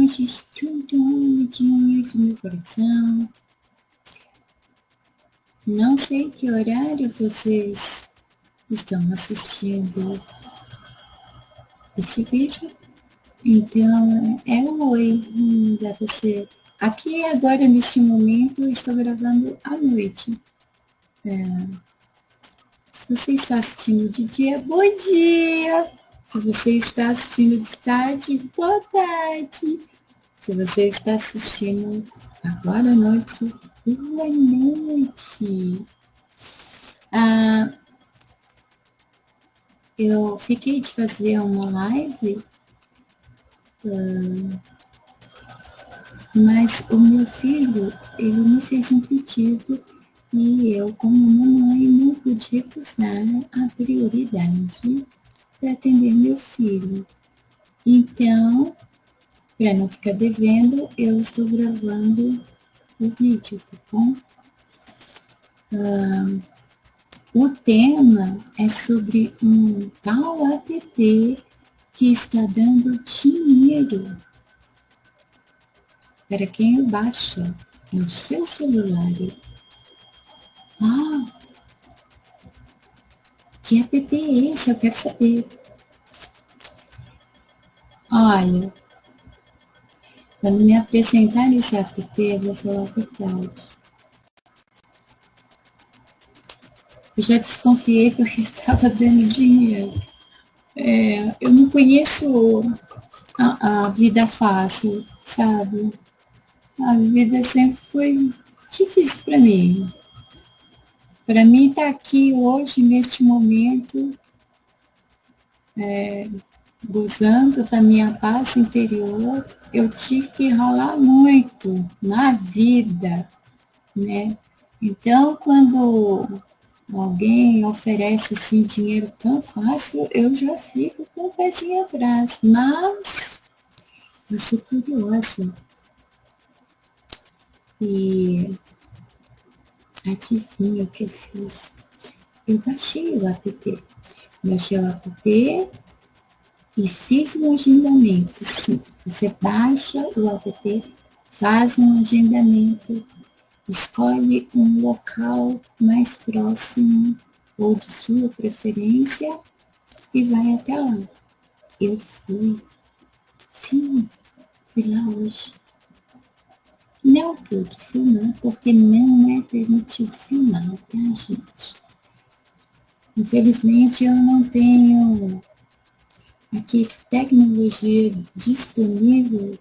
anjos, amiguinhos do meu coração. Não sei que horário vocês estão assistindo esse vídeo, então é um oi, dá pra ser. Aqui agora, neste momento, eu estou gravando à noite. Se você está assistindo de dia, bom dia! Se você está assistindo de tarde, boa tarde! Se você está assistindo agora à noite, boa noite! Eu fiquei de fazer uma live, mas o meu filho, ele me fez um pedido e eu, como mamãe, não pude recusar a prioridade para atender meu filho. Então, para não ficar devendo, eu estou gravando o vídeo, tá bom? O tema é sobre um tal app que está dando dinheiro para quem baixa no seu celular. Que app é esse? Eu quero saber. Olha, quando me apresentar esse app, eu vou falar a verdade. Eu já desconfiei porque estava dando dinheiro. Eu não conheço a vida fácil, sabe? A vida sempre foi difícil para mim. Para mim estar aqui hoje, neste momento, gozando da minha paz interior, eu tive que ralar muito na vida, né? Então, quando alguém oferece assim dinheiro tão fácil, eu já fico com o pezinho atrás, mas eu sou curiosa. E adivinha o que eu fiz? Eu baixei o app. Baixei o app e fiz um agendamento. Sim, você baixa o app, faz um agendamento, escolhe um local mais próximo ou de sua preferência e vai até lá. Eu fui. Sim, fui lá hoje. Não pude filmar, porque não é permitido filmar, tá, gente? Infelizmente, eu não tenho aqui tecnologia disponível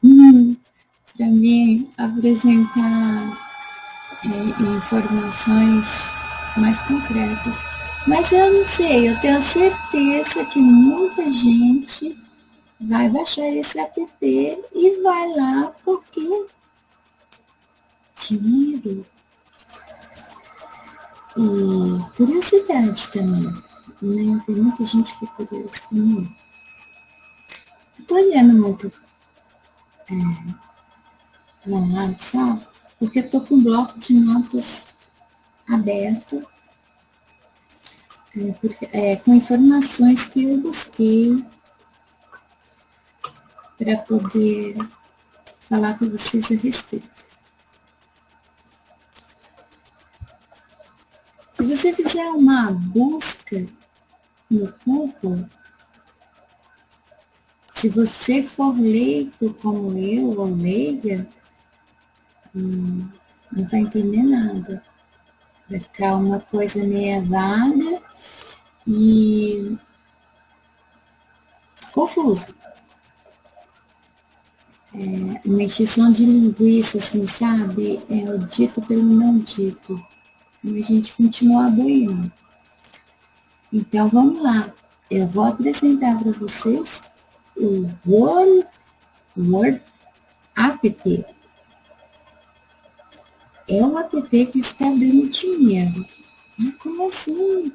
para me apresentar informações mais concretas. Mas eu não sei, eu tenho certeza que muita gente vai baixar esse app e vai lá porque dinheiro e curiosidade também, né? Tem muita gente que é curiosa também. Estou olhando muito no WhatsApp, porque estou com um bloco de notas aberto, com informações que eu busquei para poder falar com vocês a respeito. Se você fizer uma busca no Google, se você for leigo como eu, ou leiga, não vai entender nada. Vai ficar uma coisa meio vaga e confusa. Uma extinção de linguiça, assim, sabe? É o dito pelo não dito. E a gente continua boiando. Então, vamos lá. Eu vou apresentar para vocês o Word App. É um app que está dando dinheiro. Mas como assim?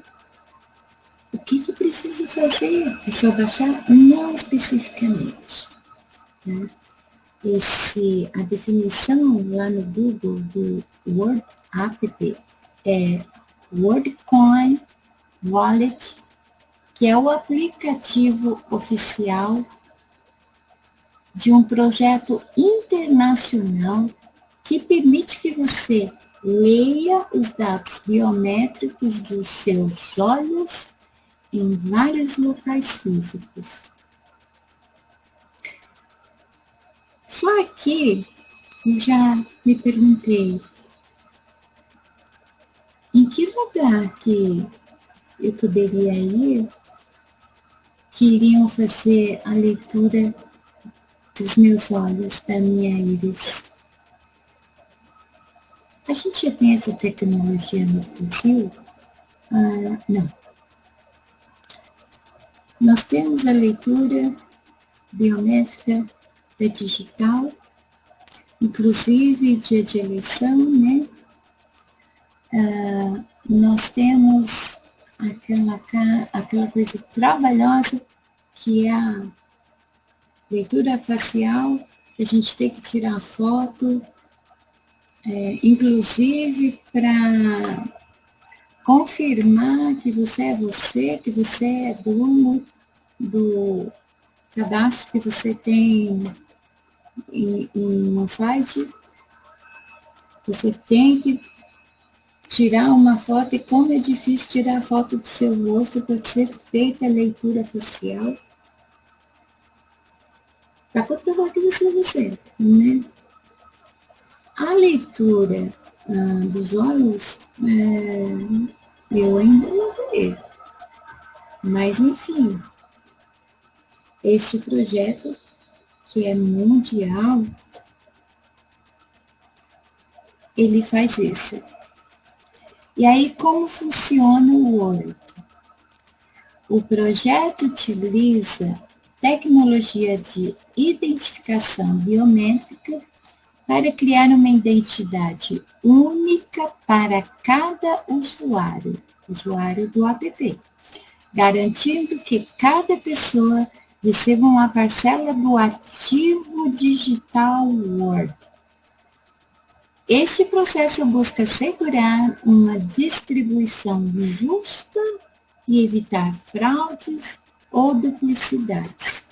O que precisa fazer? É só baixar? Não especificamente. Né? A definição lá no Google do Word App é WorldCoin Wallet, que é o aplicativo oficial de um projeto internacional que permite que você leia os dados biométricos dos seus olhos em vários locais físicos. Só aqui eu já me perguntei, em que lugar que eu poderia ir que iriam fazer a leitura dos meus olhos, da minha íris? A gente já tem essa tecnologia no Brasil? Não. Nós temos a leitura biométrica da digital, inclusive dia de eleição, né? Nós temos aquela coisa trabalhosa que é a leitura facial, que a gente tem que tirar foto, inclusive para confirmar que você é dono do cadastro que você tem em um site. Você tem que tirar uma foto, e como é difícil tirar a foto do seu rosto para ser feita a leitura facial, para comprovar que você é você, né? A leitura dos olhos, eu ainda não vi, mas enfim, este projeto, que é mundial, ele faz isso. E aí, como funciona o Word? O projeto utiliza tecnologia de identificação biométrica para criar uma identidade única para cada usuário do app, garantindo que cada pessoa receba uma parcela do ativo digital Word. Este processo busca assegurar uma distribuição justa e evitar fraudes ou duplicidades.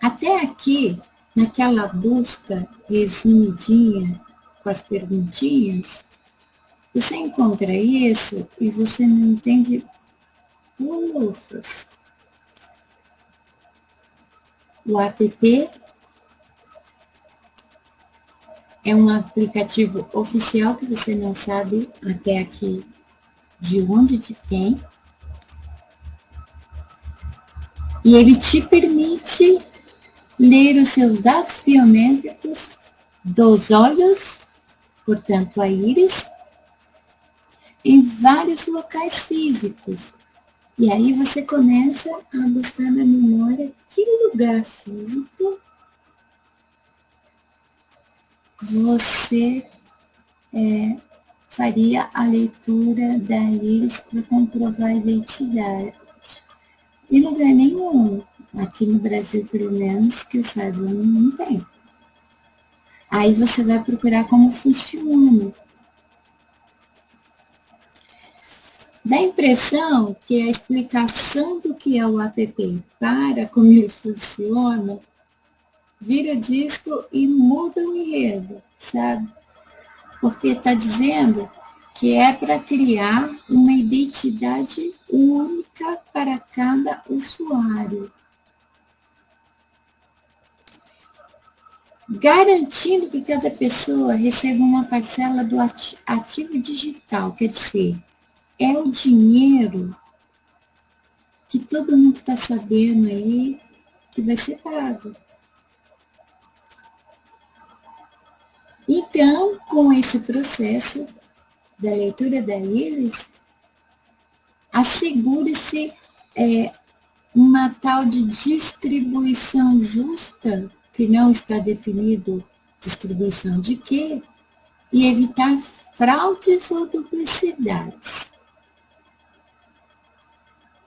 Até aqui, naquela busca resumidinha com as perguntinhas, você encontra isso e você não entende bolufas. O app é um aplicativo oficial que você não sabe até aqui de onde te tem. E ele te permite ler os seus dados biométricos dos olhos, portanto a íris, em vários locais físicos. E aí você começa a buscar na memória que lugar físico você faria a leitura da íris para comprovar a identidade. Em lugar nenhum, aqui no Brasil, pelo menos, que eu saiba, não tem. Aí você vai procurar como funciona. Dá a impressão que a explicação do que é o app para como ele funciona vira disco e muda o enredo, sabe? Porque está dizendo que é para criar uma identidade única para cada usuário, garantindo que cada pessoa receba uma parcela do ativo digital, quer dizer, é o dinheiro que todo mundo está sabendo aí que vai ser pago. Então, com esse processo da leitura da íris, assegure-se uma tal de distribuição justa, que não está definido distribuição de quê, e evitar fraudes ou duplicidades.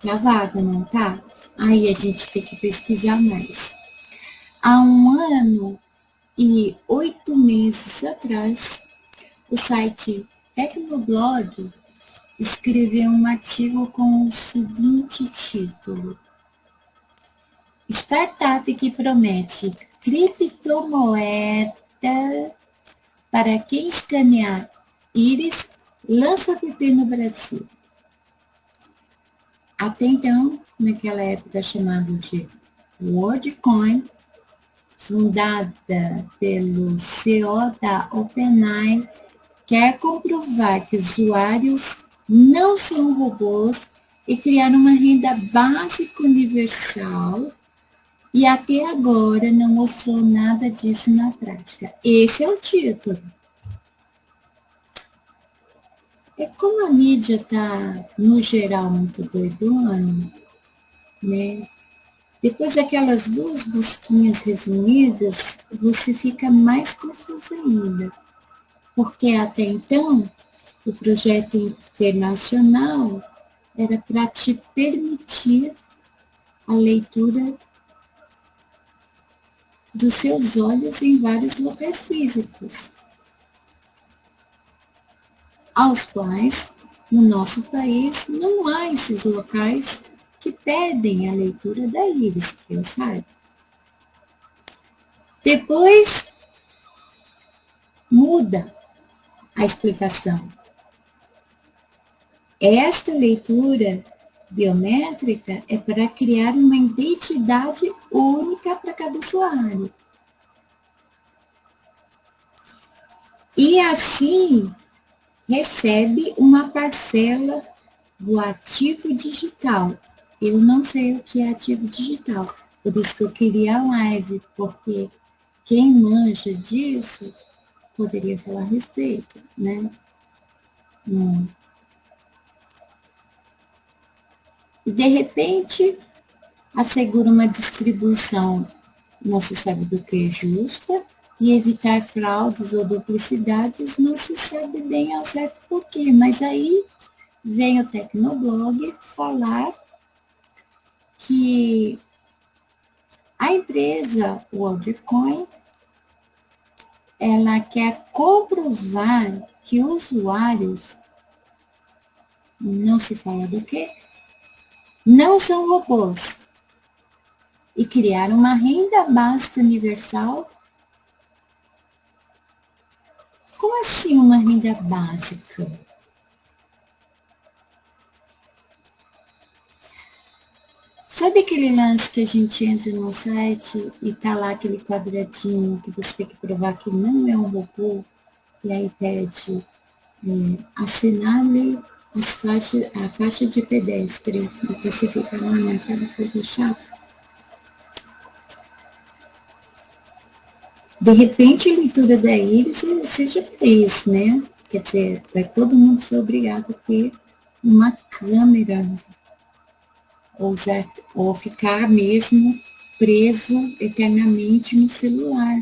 Tá vaga, não tá? Aí a gente tem que pesquisar mais. Há 1 ano e 8 meses atrás, o site Tecnoblog escreveu um artigo com o seguinte título: Startup que promete criptomoeda para quem escanear íris lança app no Brasil. Até então, naquela época chamado de WorldCoin, fundada pelo CEO da OpenAI, quer comprovar que usuários não são robôs e criar uma renda básica universal, e até agora não mostrou nada disso na prática. Esse é o título. É como a mídia está, no geral, muito doidona, né? Depois daquelas 2 busquinhas resumidas, você fica mais confuso ainda. Porque até então, o projeto internacional era para te permitir a leitura dos seus olhos em vários locais físicos, aos quais, no nosso país, não há esses locais que pedem a leitura da íris, que eu saiba. Depois, muda a explicação. Esta leitura biométrica é para criar uma identidade única para cada usuário. E assim, recebe uma parcela do ativo digital. Eu não sei o que é ativo digital, por isso que eu queria a live, porque quem manja disso poderia falar a respeito, né? E de repente, assegura uma distribuição, não se sabe do que justa, e evitar fraudes ou duplicidades, não se sabe bem ao certo porquê, mas aí vem o Tecnoblog falar que a empresa WorldCoin, ela quer comprovar que usuários, não se fala do que, não são robôs, e criar uma renda básica universal. Como assim uma renda básica? Sabe aquele lance que a gente entra no site e tá lá aquele quadradinho que você tem que provar que não é um robô, e aí pede assinale a faixa de pedestre, e você fica lá naquela coisa chata? De repente, a leitura da íris seja isso, né? Quer dizer, vai todo mundo ser obrigado a ter uma câmera, ou ficar mesmo preso eternamente no celular.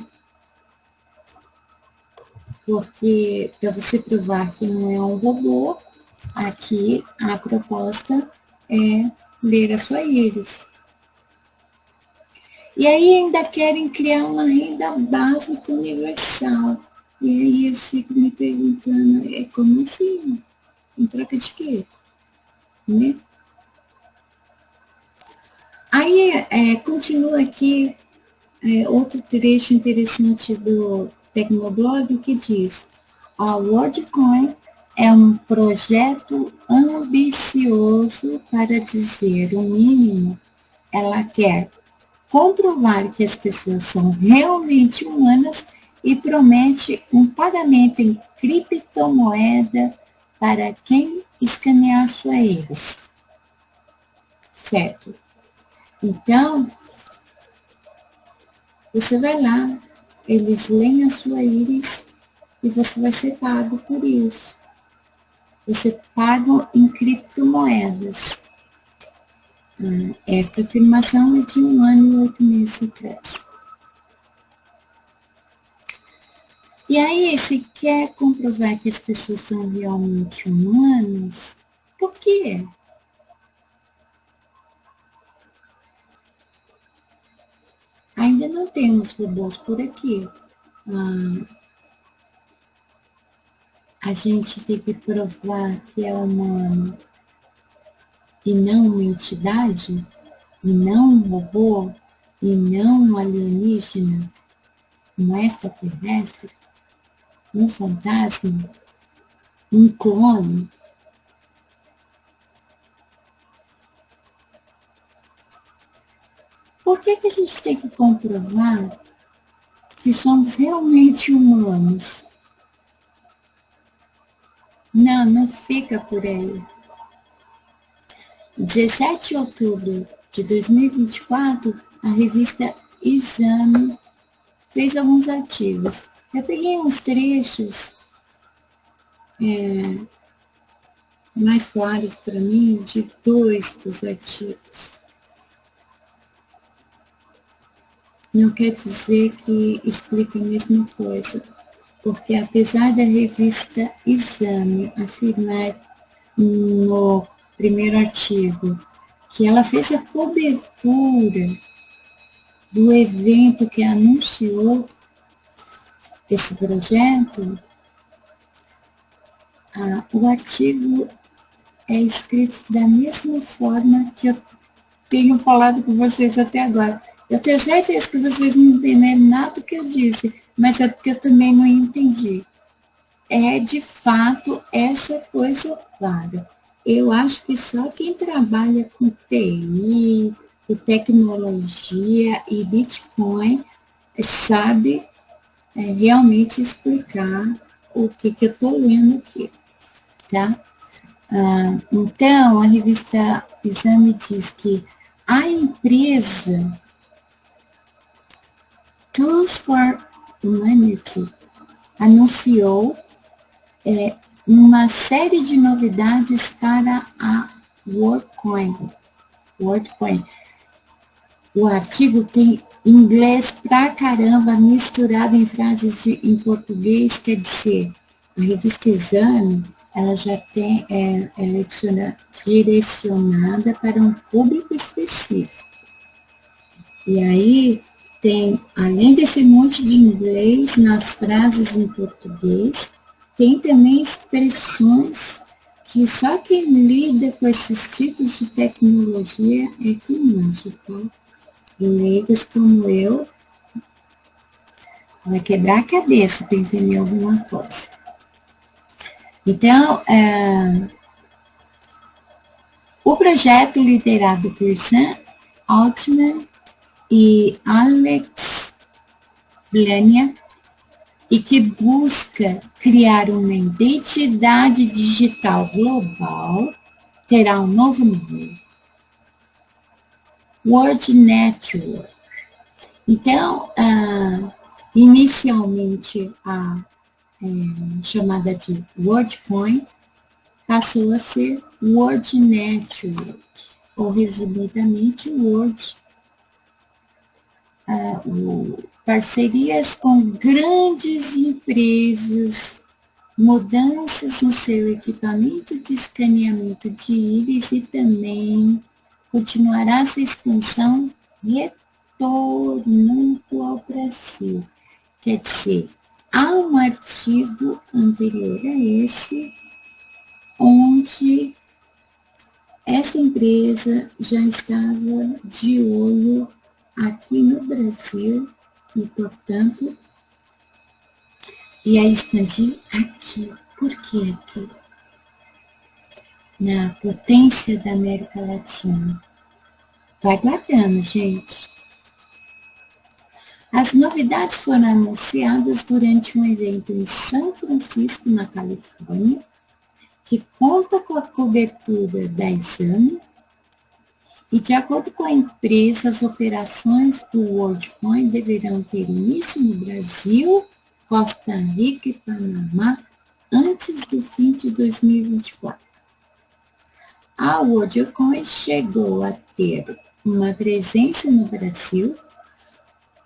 Porque para você provar que não é um robô, aqui a proposta é ler a sua íris. E aí ainda querem criar uma renda básica universal. E aí eu fico me perguntando, como assim? Em troca de quê? Né? Aí continua aqui outro trecho interessante do Tecnoblog que diz: a WorldCoin é um projeto ambicioso, para dizer o mínimo. Ela quer comprovar que as pessoas são realmente humanas e promete um pagamento em criptomoeda para quem escanear sua íris. Certo? Então, você vai lá, eles leem a sua íris e você vai ser pago por isso. Você paga em criptomoedas. Esta afirmação é de 1 ano e 8 meses atrás. E aí, se quer comprovar que as pessoas são realmente humanas, por quê? Ainda não temos robôs por aqui. A gente tem que provar que é humano e não uma entidade, e não um robô, e não um alienígena, um extraterrestre, um fantasma, um clone? Por que a gente tem que comprovar que somos realmente humanos? Não fica por aí. 17 de outubro de 2024, a revista Exame fez alguns artigos. Eu peguei uns trechos mais claros para mim de 2 dos artigos. Não quer dizer que explica a mesma coisa, porque apesar da revista Exame afirmar no primeiro artigo que ela fez a cobertura do evento que anunciou esse projeto, o artigo é escrito da mesma forma que eu tenho falado com vocês até agora. Eu tenho certeza que vocês não entenderam nada do que eu disse, mas é porque eu também não entendi. É, de fato, essa coisa clara. Eu acho que só quem trabalha com TI, com tecnologia e Bitcoin sabe realmente explicar o que eu estou lendo aqui, tá? Então, a revista Exame diz que a empresa Tools for Humanity anunciou uma série de novidades para a WorldCoin. O artigo tem inglês pra caramba, misturado em frases em português, quer dizer, a revista Exame, ela já tem, ela é direcionada para um público específico. E aí, tem, além desse monte de inglês nas frases em português, tem também expressões que só quem lida com esses tipos de tecnologia é que manja, tá? Leigos como eu, vai quebrar a cabeça para entender alguma coisa. Então, o projeto liderado por Sam Altman e Alex Blania, e que busca criar uma identidade digital global, terá um novo nome: World Network. Então, inicialmente a chamada de WorldCoin passou a ser World Network, ou resumidamente World. Parcerias com grandes empresas, mudanças no seu equipamento de escaneamento de íris e também continuará sua expansão retornando ao Brasil. Quer dizer, há um artigo anterior a esse, onde essa empresa já estava de olho aqui no Brasil e, portanto, ia expandir aqui. Por que aqui? Na potência da América Latina. Vai guardando, gente. As novidades foram anunciadas durante um evento em São Francisco, na Califórnia, que conta com a cobertura da Exame. E, de acordo com a empresa, as operações do WorldCoin deverão ter início no Brasil, Costa Rica e Panamá antes do fim de 2024. A WorldCoin chegou a ter uma presença no Brasil,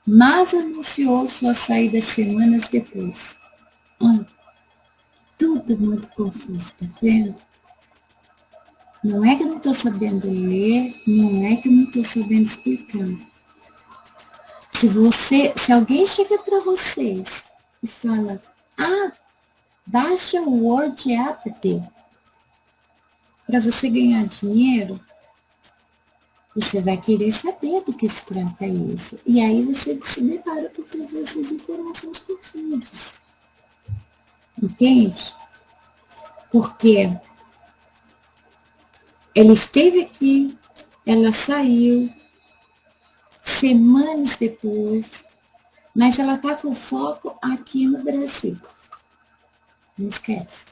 mas anunciou sua saída semanas depois. Tudo muito confuso, tá vendo? Não é que eu não estou sabendo ler, não é que eu não estou sabendo explicar. Se alguém chega para vocês e fala, baixa o Word App para você ganhar dinheiro, Você vai querer saber do que se trata isso. E aí você se depara com todas essas informações confusas. Entende? Porque ela esteve aqui, ela saiu, semanas depois, mas ela está com foco aqui no Brasil. Não esquece.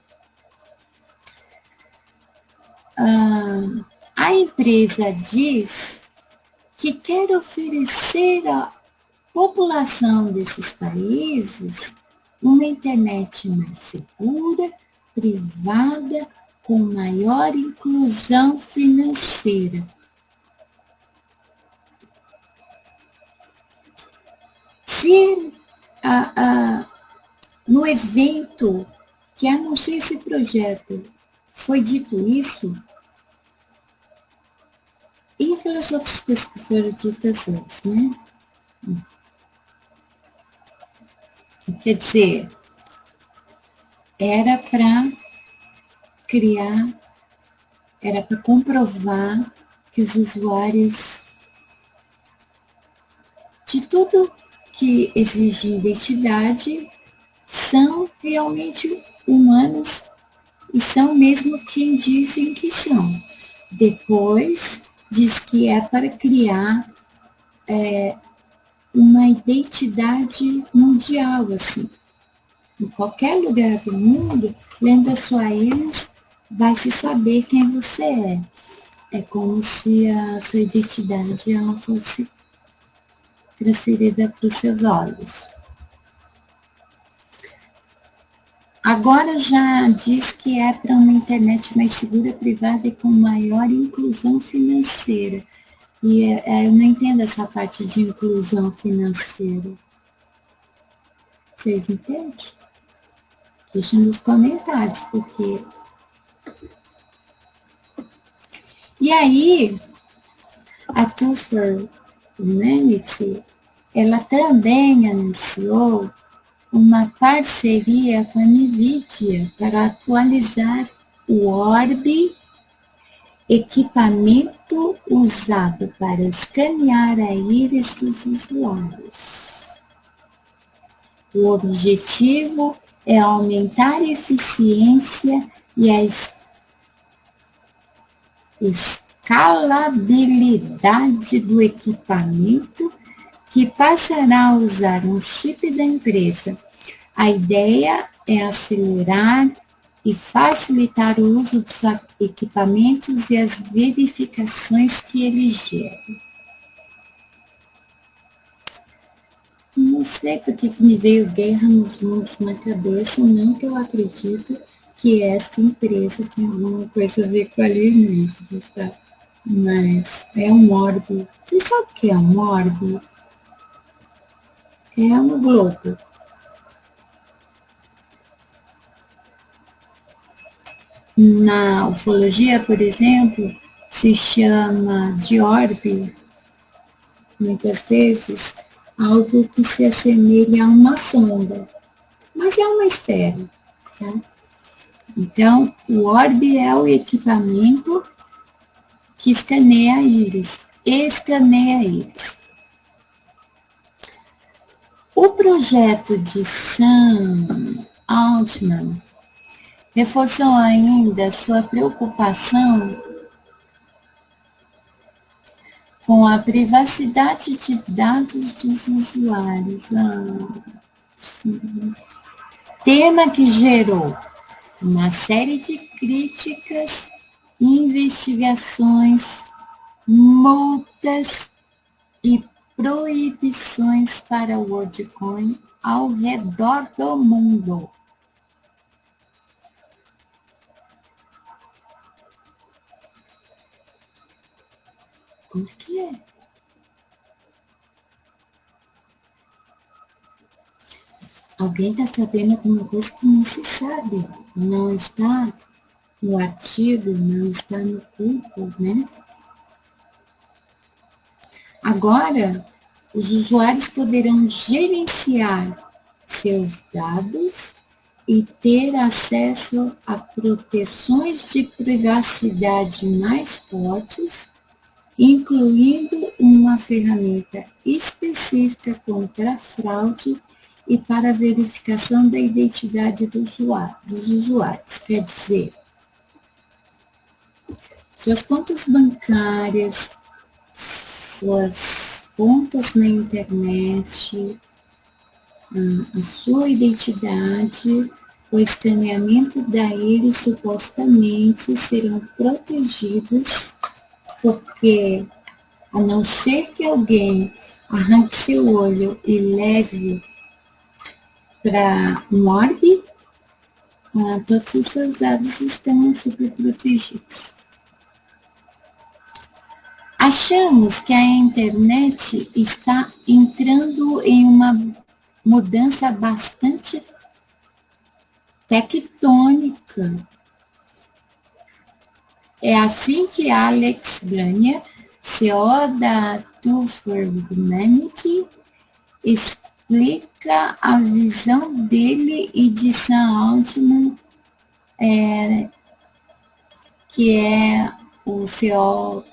A empresa diz que quer oferecer à população desses países uma internet mais segura, privada, com maior inclusão financeira. Se no evento que anunciou esse projeto foi dito isso, e aquelas outras coisas que foram ditas antes, né? Quer dizer, era para criar, era para comprovar que os usuários de tudo que exige identidade são realmente humanos e são mesmo quem dizem que são. Depois, diz que é para criar uma identidade mundial, assim. Em qualquer lugar do mundo, lendo a sua íris, vai se saber quem você é. É como se a sua identidade ela fosse transferida para os seus olhos. Agora já diz que é para uma internet mais segura, privada e com maior inclusão financeira. E eu não entendo essa parte de inclusão financeira. Vocês entendem? Deixa nos comentários, porque... E aí, a Tools for Humanity, ela também anunciou uma parceria com a NVIDIA para atualizar o Orb, equipamento usado para escanear a íris dos usuários. O objetivo é aumentar a eficiência e a escalabilidade do equipamento, que passará a usar um chip da empresa. A ideia é acelerar e facilitar o uso dos equipamentos e as verificações que eles geram. Não sei porque me veio Guerra nos Mundos na cabeça, não que eu acredito que esta empresa tem alguma coisa a ver com alienígenas, tá? Mas é um orbe. Você sabe o que é um orbe? É um globo. Na ufologia, por exemplo, se chama de orbe, muitas vezes, algo que se assemelha a uma sonda, mas é uma esfera, tá? Então, o orbe é o equipamento que escaneia a íris. O projeto de Sam Altman reforçou ainda sua preocupação com a privacidade de dados dos usuários. Tema que gerou uma série de críticas, investigações, multas e proibições para o WorldCoin ao redor do mundo. Por quê? Alguém está sabendo alguma coisa que não se sabe, não está no artigo, não está no corpo, né? Agora, os usuários poderão gerenciar seus dados e ter acesso a proteções de privacidade mais fortes incluindo uma ferramenta específica contra a fraude e para a verificação da identidade dos usuários. Quer dizer, suas contas bancárias, suas contas na internet, a sua identidade, o escaneamento daí supostamente serão protegidos, porque a não ser que alguém arranque seu olho e leve para um orbe, todos os seus dados estão super protegidos. Achamos que a internet está entrando em uma mudança bastante tectônica. É assim que Alex Blania, CEO da Tools for Humanity, explica a visão dele e de Sam Altman, que é o CEO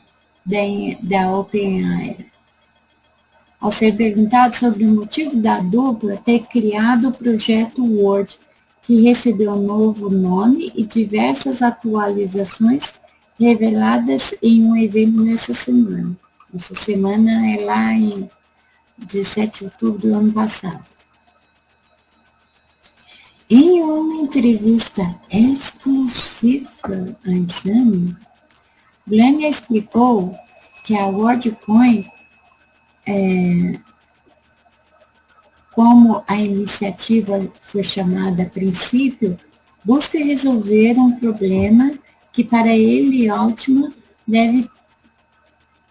da OpenAI. Ao ser perguntado sobre o motivo da dupla ter criado o projeto Word, que recebeu um novo nome e diversas atualizações reveladas em um evento nessa semana. Essa semana é lá em 17 de outubro do ano passado. Em uma entrevista exclusiva à Exame, Blania explicou que a WorldCoin, como a iniciativa foi chamada a princípio, busca resolver um problema que para ele, Altman, deve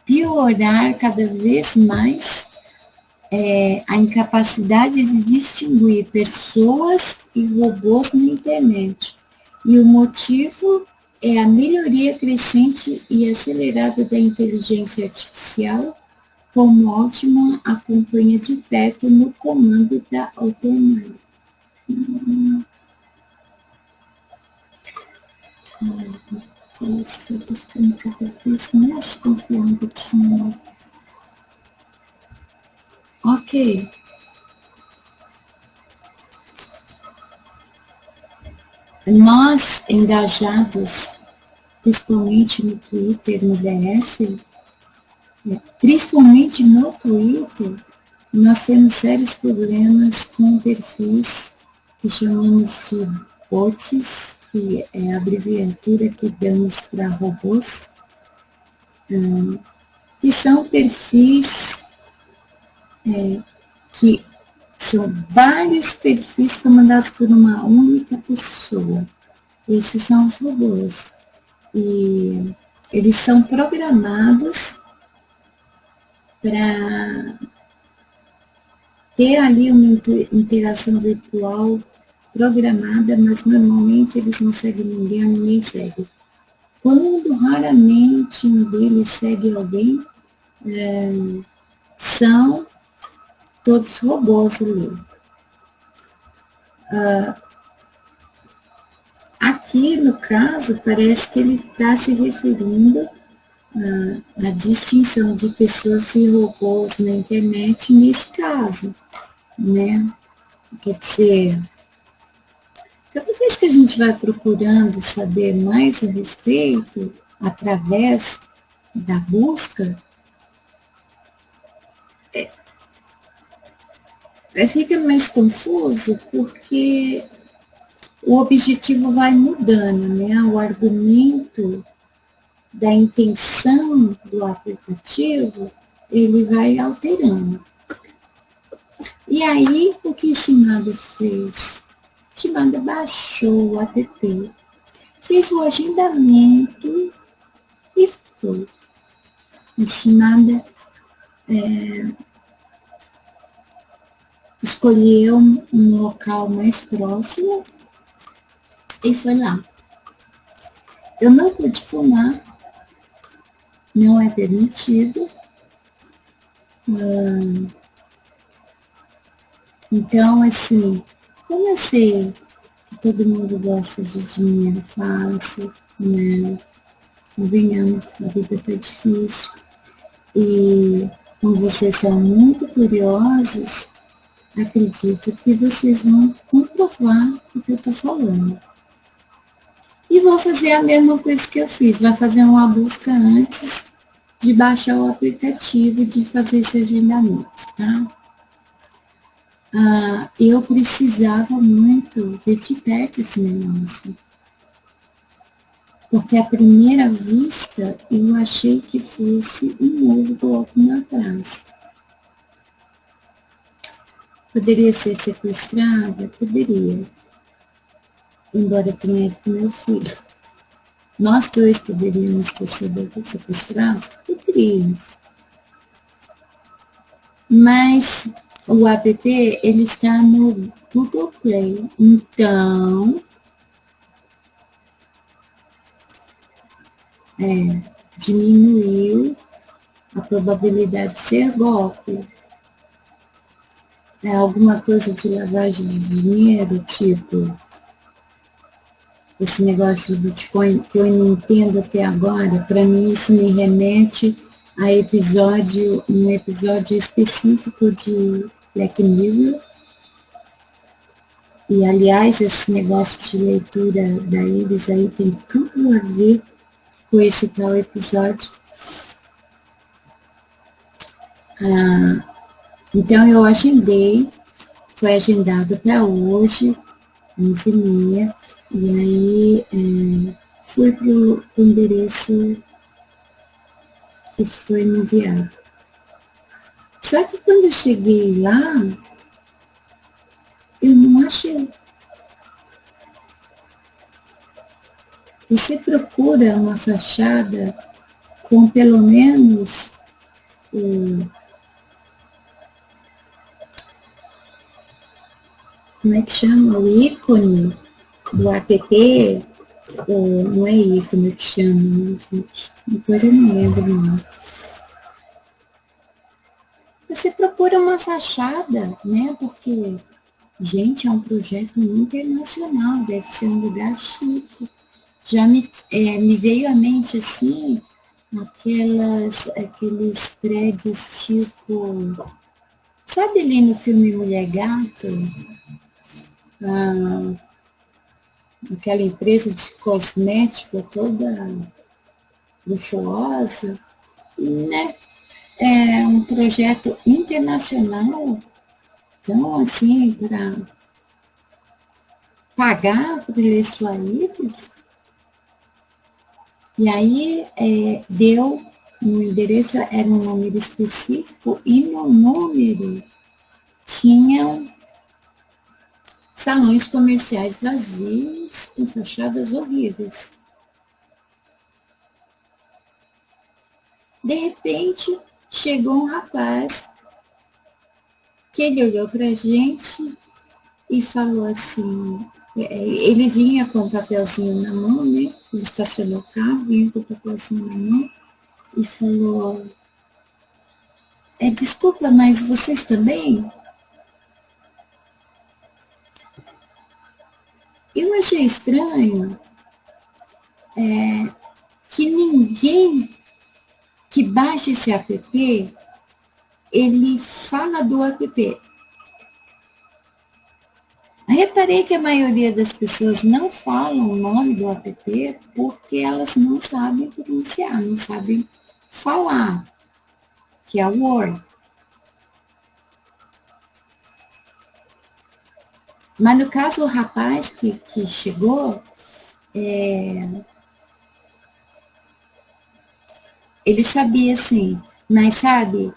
piorar cada vez mais a incapacidade de distinguir pessoas e robôs na internet. E o motivo é a melhoria crescente e acelerada da inteligência artificial, como Altman acompanha de perto no comando da OpenAI. Eu estou ficando cada vez mais confiante disso mesmo. Ok. Nós, engajados, principalmente no Twitter, no DF, principalmente no Twitter, nós temos sérios problemas com perfis que chamamos de bots, que é a abreviatura que damos para robôs, que são perfis que são vários perfis comandados por uma única pessoa. Esses são os robôs. E eles são programados para ter ali uma interação virtual programada, mas normalmente eles não seguem ninguém, ninguém segue. Quando raramente um deles segue alguém, são todos robôs ali. Aqui, no caso, parece que ele está se referindo à distinção de pessoas e robôs na internet nesse caso, né? Quer dizer, cada vez que a gente vai procurando saber mais a respeito, através da busca, fica mais confuso, porque o objetivo vai mudando, né? O argumento da intenção do aplicativo, ele vai alterando. E aí, o que Shimada fez? Shimada baixou o app, fez o agendamento e foi. A Shimada escolheu um local mais próximo e foi lá. Eu não pude fumar, não é permitido. Então, assim, como eu sei que todo mundo gosta de dinheiro fácil, né? Convenhamos, a vida tá difícil. E como vocês são muito curiosos, acredito que vocês vão comprovar o que eu estou falando. E vão fazer a mesma coisa que eu fiz, vai fazer uma busca antes de baixar o aplicativo e de fazer esse agendamento, tá? Eu precisava muito ver de perto esse negócio. Porque à primeira vista eu achei que fosse um novo bloco na praça. Poderia ser sequestrada? Poderia. Embora tenha ido com meu filho. Nós dois poderíamos ter sido sequestrados? Poderíamos. Mas o app, ele está no Google Play. Então, diminuiu a probabilidade de ser golpe. É alguma coisa de lavagem de dinheiro, tipo esse negócio de Bitcoin que eu não entendo até agora. Para mim isso me remete a um episódio específico de Black Mirror. E aliás, esse negócio de leitura da Iris aí tem tudo a ver com esse tal episódio. Então eu agendei, foi agendado para hoje, 11h30, e aí fui para o endereço que foi enviado. Só que quando eu cheguei lá, eu não achei. Você procura uma fachada com pelo menos como é que chama? O ícone do app, não é ícone que chama, gente. Agora eu não lembro não. Você procura uma fachada, né? Porque, gente, é um projeto internacional, deve ser um lugar chique. Já me veio à mente, assim, aqueles prédios tipo... Sabe ali no filme Mulher Gato? Aquela empresa de cosmética toda luxuosa, né? É um projeto internacional, então, assim, para pagar por ler sua Iris. E aí, deu no endereço, era um número específico, e no número tinham salões comerciais vazios, com fachadas horríveis. De repente, chegou um rapaz que ele olhou para a gente e falou assim, ele vinha com um papelzinho na mão, né? Ele estacionou o carro, vinha com o papelzinho na mão e falou, desculpa, mas vocês também? Eu achei estranho que ninguém que baixa esse app, ele fala do app. Reparei que a maioria das pessoas não falam o nome do app porque elas não sabem pronunciar, não sabem falar, que é o Word. Mas no caso, o rapaz que chegou, ele sabia sim, mas sabe,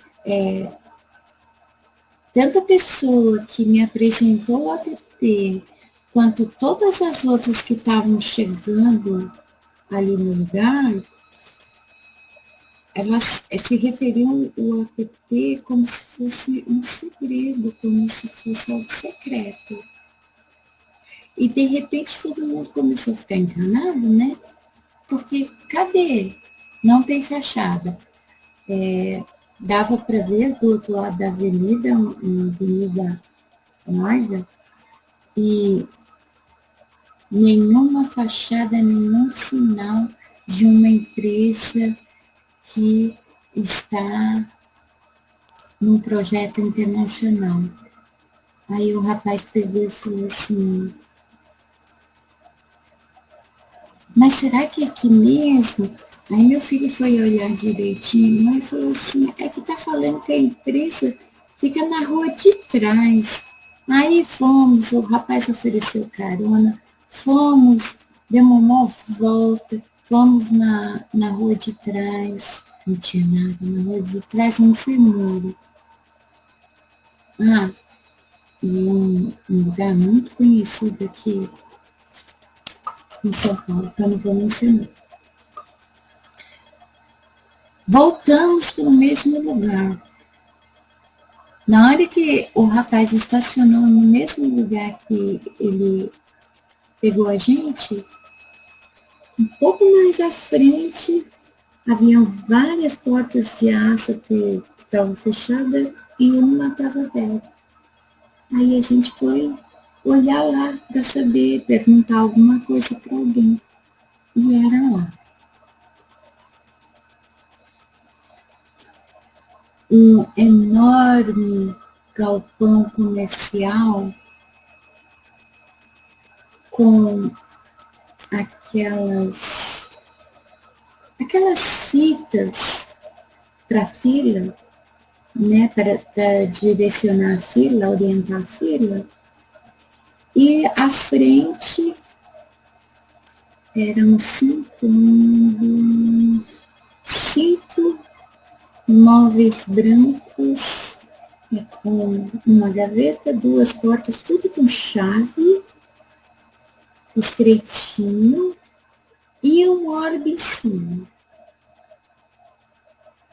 tanto a pessoa que me apresentou o app, quanto todas as outras que estavam chegando ali no lugar, elas se referiam ao app como se fosse um segredo, como se fosse algo secreto. E de repente todo mundo começou a ficar encanado, né? Porque cadê? Não tem fachada. Dava para ver do outro lado da avenida, uma avenida larga, e nenhuma fachada, nenhum sinal de uma empresa que está num projeto internacional. Aí o rapaz pegou e falou assim, mas será que é aqui mesmo? Aí meu filho foi olhar direitinho e falou assim, é que tá falando que a empresa fica na rua de trás. Aí fomos, o rapaz ofereceu carona, fomos, demos uma volta, fomos na rua de trás, não tinha nada, na rua de trás não sei muro. Ah, e um lugar muito conhecido aqui em São Paulo, que eu não vou mencionar. Voltamos para o mesmo lugar. Na hora que o rapaz estacionou no mesmo lugar que ele pegou a gente, um pouco mais à frente, haviam várias portas de aço que estavam fechadas e uma estava aberta. Aí a gente foi olhar lá para saber, perguntar alguma coisa para alguém. E era lá. Um enorme galpão comercial com aquelas fitas para fila, né, para direcionar a fila, orientar a fila, e à frente eram cinco móveis brancos, com uma gaveta, duas portas, tudo com chave, estreitinho, e um orbe em cima.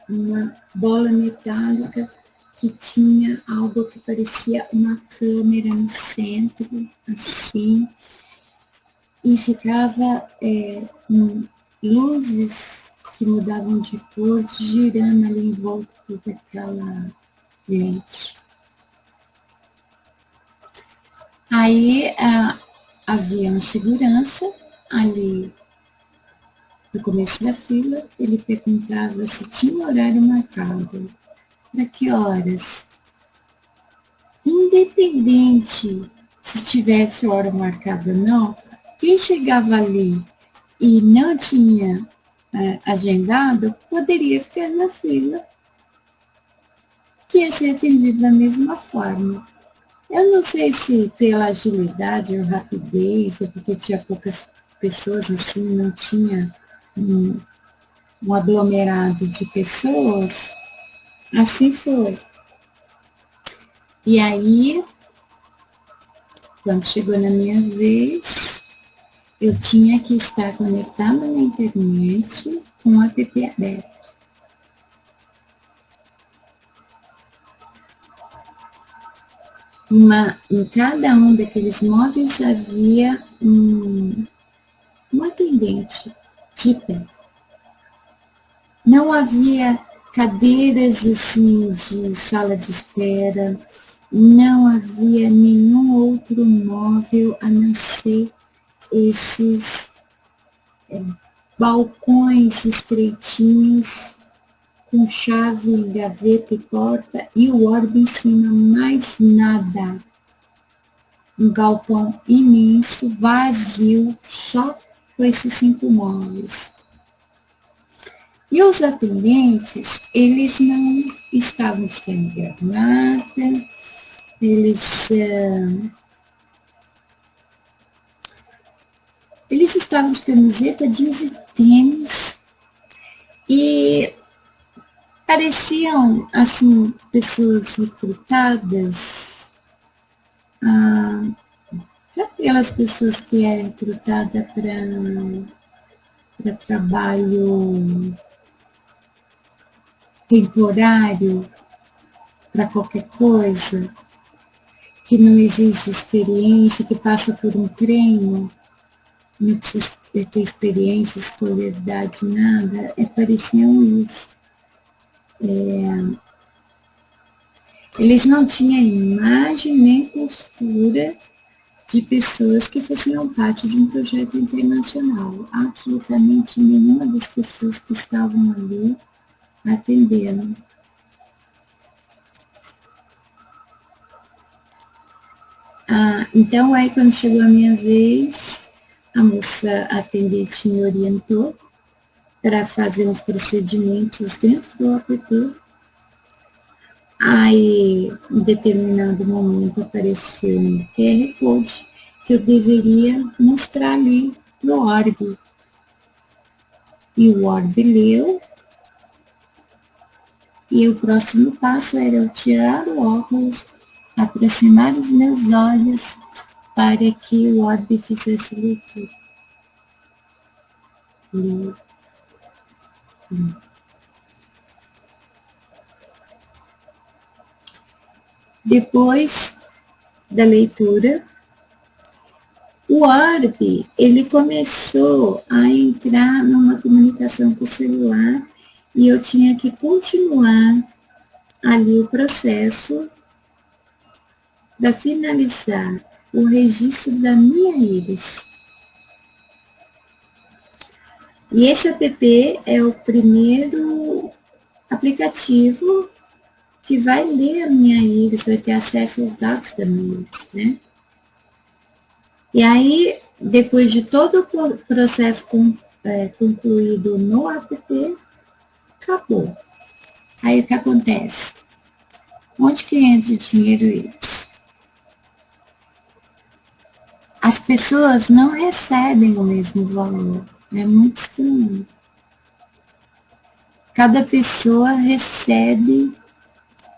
Uma bola metálica que tinha algo que parecia uma câmera no centro, assim, e ficava luzes que mudavam de cor, girando ali em volta daquela lente. Aí havia um segurança ali no começo da fila, ele perguntava se tinha horário marcado. Para que horas? Independente se tivesse hora marcada ou não, quem chegava ali e não tinha agendado, poderia ficar na fila, que ia ser atendido da mesma forma. Eu não sei se pela agilidade ou rapidez, ou porque tinha poucas pessoas, assim, não tinha um aglomerado de pessoas, assim foi. E aí, quando chegou na minha vez, eu tinha que estar conectada na internet com o app aberto. Em cada um daqueles móveis havia um atendente de pé. Não havia cadeiras assim de sala de espera, não havia nenhum outro móvel a não ser esses balcões estreitinhos com chave, gaveta e porta e o orbe em cima, mais nada. Um galpão imenso, vazio, só com esses 5 móveis. E os atendentes, eles não estavam de terno e gravata, eles estavam de camiseta, jeans e tênis, e pareciam, assim, pessoas recrutadas, aquelas pessoas que é recrutada para trabalho temporário, para qualquer coisa, que não exige experiência, que passa por um treino, não precisa ter experiência, escolaridade, nada, pareciam isso. Eles não tinham imagem nem postura de pessoas que faziam parte de um projeto internacional. Absolutamente nenhuma das pessoas que estavam ali atendendo. Então, aí quando chegou a minha vez, a moça atendente me orientou para fazer uns procedimentos dentro do app. Aí, em determinado momento, apareceu um QR Code que eu deveria mostrar ali no Orbe. E o Orbe leu, e o próximo passo era eu tirar o óculos, aproximar os meus olhos para que o Orbe fizesse leitura. Depois da leitura, o Orbe, ele começou a entrar numa comunicação com o celular e eu tinha que continuar ali o processo para finalizar o registro da minha íris. E esse app é o primeiro aplicativo que vai ler a minha íris, vai ter acesso aos dados da minha íris, né? E aí, depois de todo o processo concluído no app, acabou. Aí o que acontece? Onde que entra o dinheiro íris? As pessoas não recebem o mesmo valor. É muito estranho. Cada pessoa recebe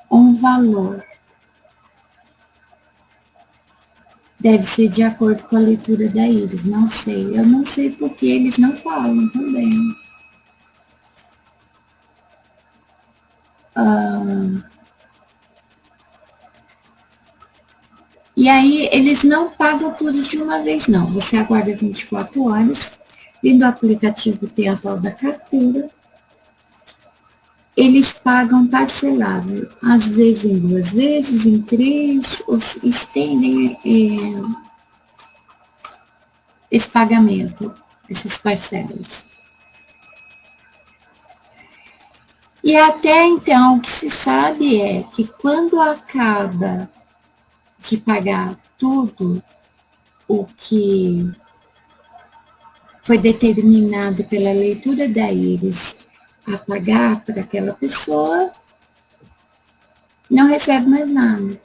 um valor. Deve ser de acordo com a leitura da íris, não sei. Eu não sei porque eles não falam também. E aí, eles não pagam tudo de uma vez, não. Você aguarda 24 horas, e do aplicativo tem a tal da carteira. Eles pagam parcelado, às vezes em 2 vezes, em 3, ou estendem esse pagamento, essas parcelas. E até então, o que se sabe é que quando acaba de pagar tudo o que foi determinado pela leitura da íris a pagar para aquela pessoa, não recebe mais nada.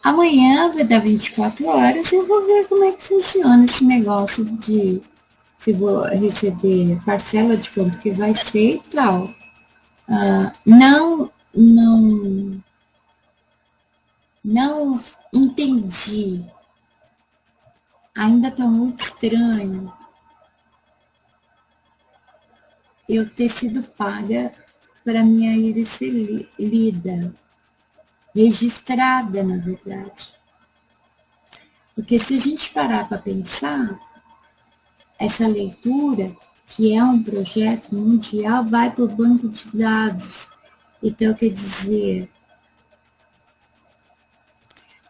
Amanhã vai dar 24 horas e eu vou ver como é que funciona esse negócio de se vou receber parcela de quanto que vai ser e tal. Não entendi. Ainda está muito estranho eu ter sido paga para minha íris ser lida, registrada, na verdade. Porque se a gente parar para pensar, essa leitura, que é um projeto mundial, vai para o banco de dados. Então, quer dizer,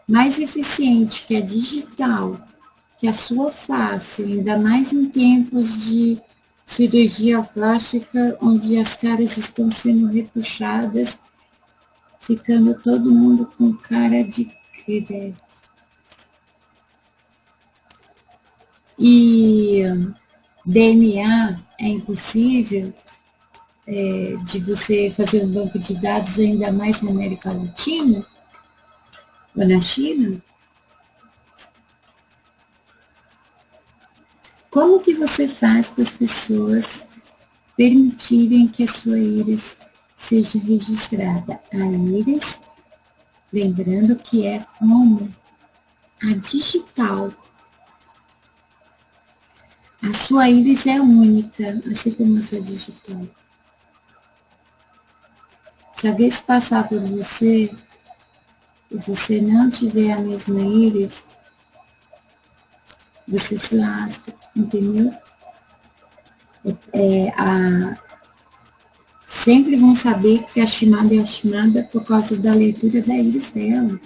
mais eficiente que a digital, que a sua face, ainda mais em tempos de cirurgia plástica, onde as caras estão sendo repuxadas, ficando todo mundo com cara de credo. E DNA é impossível de você fazer um banco de dados, ainda mais na América Latina ou na China. Como que você faz para as pessoas permitirem que a sua íris seja registrada? A íris, lembrando que é como a digital. A sua íris é única, assim como a sua digital. Se alguém se passar por você e você não tiver a mesma íris, você se lasca, entendeu? Sempre vão saber que a chamada é a chamada por causa da leitura da íris dela.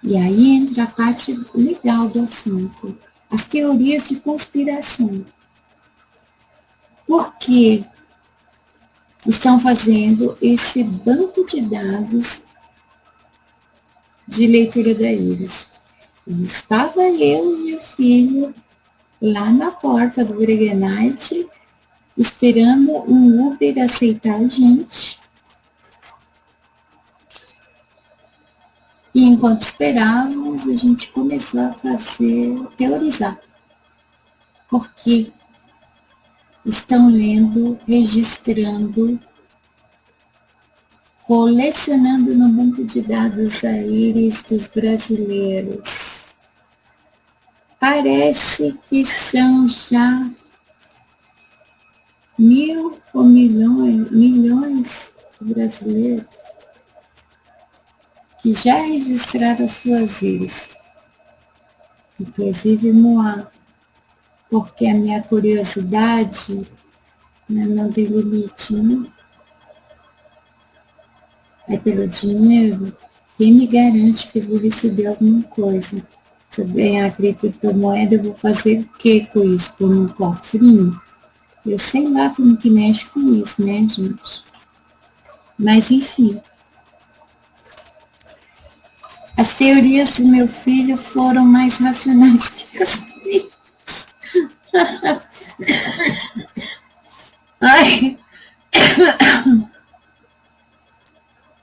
E aí entra a parte legal do assunto, as teorias de conspiração. Por que estão fazendo esse banco de dados de leitura da íris? Estava eu e meu filho lá na porta do Breguenite, esperando um Uber aceitar a gente. E enquanto esperávamos, a gente começou a teorizar. Porque estão lendo, registrando, colecionando no banco de dados a íris dos brasileiros. Parece que são já 1.000 ou milhões de brasileiros que já registraram suas íris, inclusive Moá, porque a minha curiosidade, né, não tem limite, né? É pelo dinheiro, quem me garante que eu vou receber alguma coisa? Se eu ganhar criptomoeda, eu vou fazer o que com isso? Por um cofrinho? Eu sei lá como que mexe com isso, né, gente? Mas, enfim. As teorias do meu filho foram mais racionais que as minhas. Ai.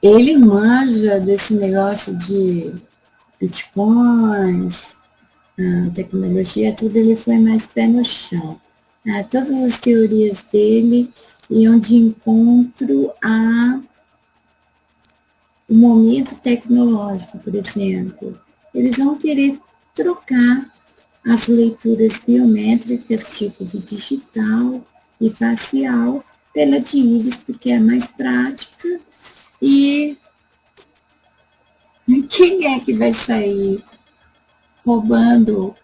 Ele manja desse negócio de bitcoins, tecnologia, tudo, ele foi mais pé no chão. Todas as teorias dele iam de encontro a o momento tecnológico, por exemplo. Eles vão querer trocar as leituras biométricas, tipo de digital e facial, pela de íris, porque é mais prática. E quem é que vai sair roubando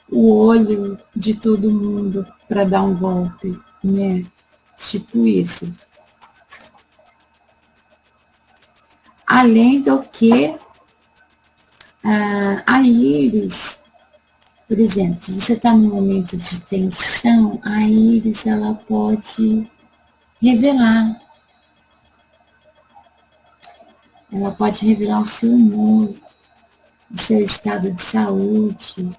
o olho de todo mundo para dar um golpe, né? Tipo isso. Além do que a íris, por exemplo, se você está num momento de tensão, a íris ela pode revelar. Ela pode revelar o seu humor, o seu estado de saúde,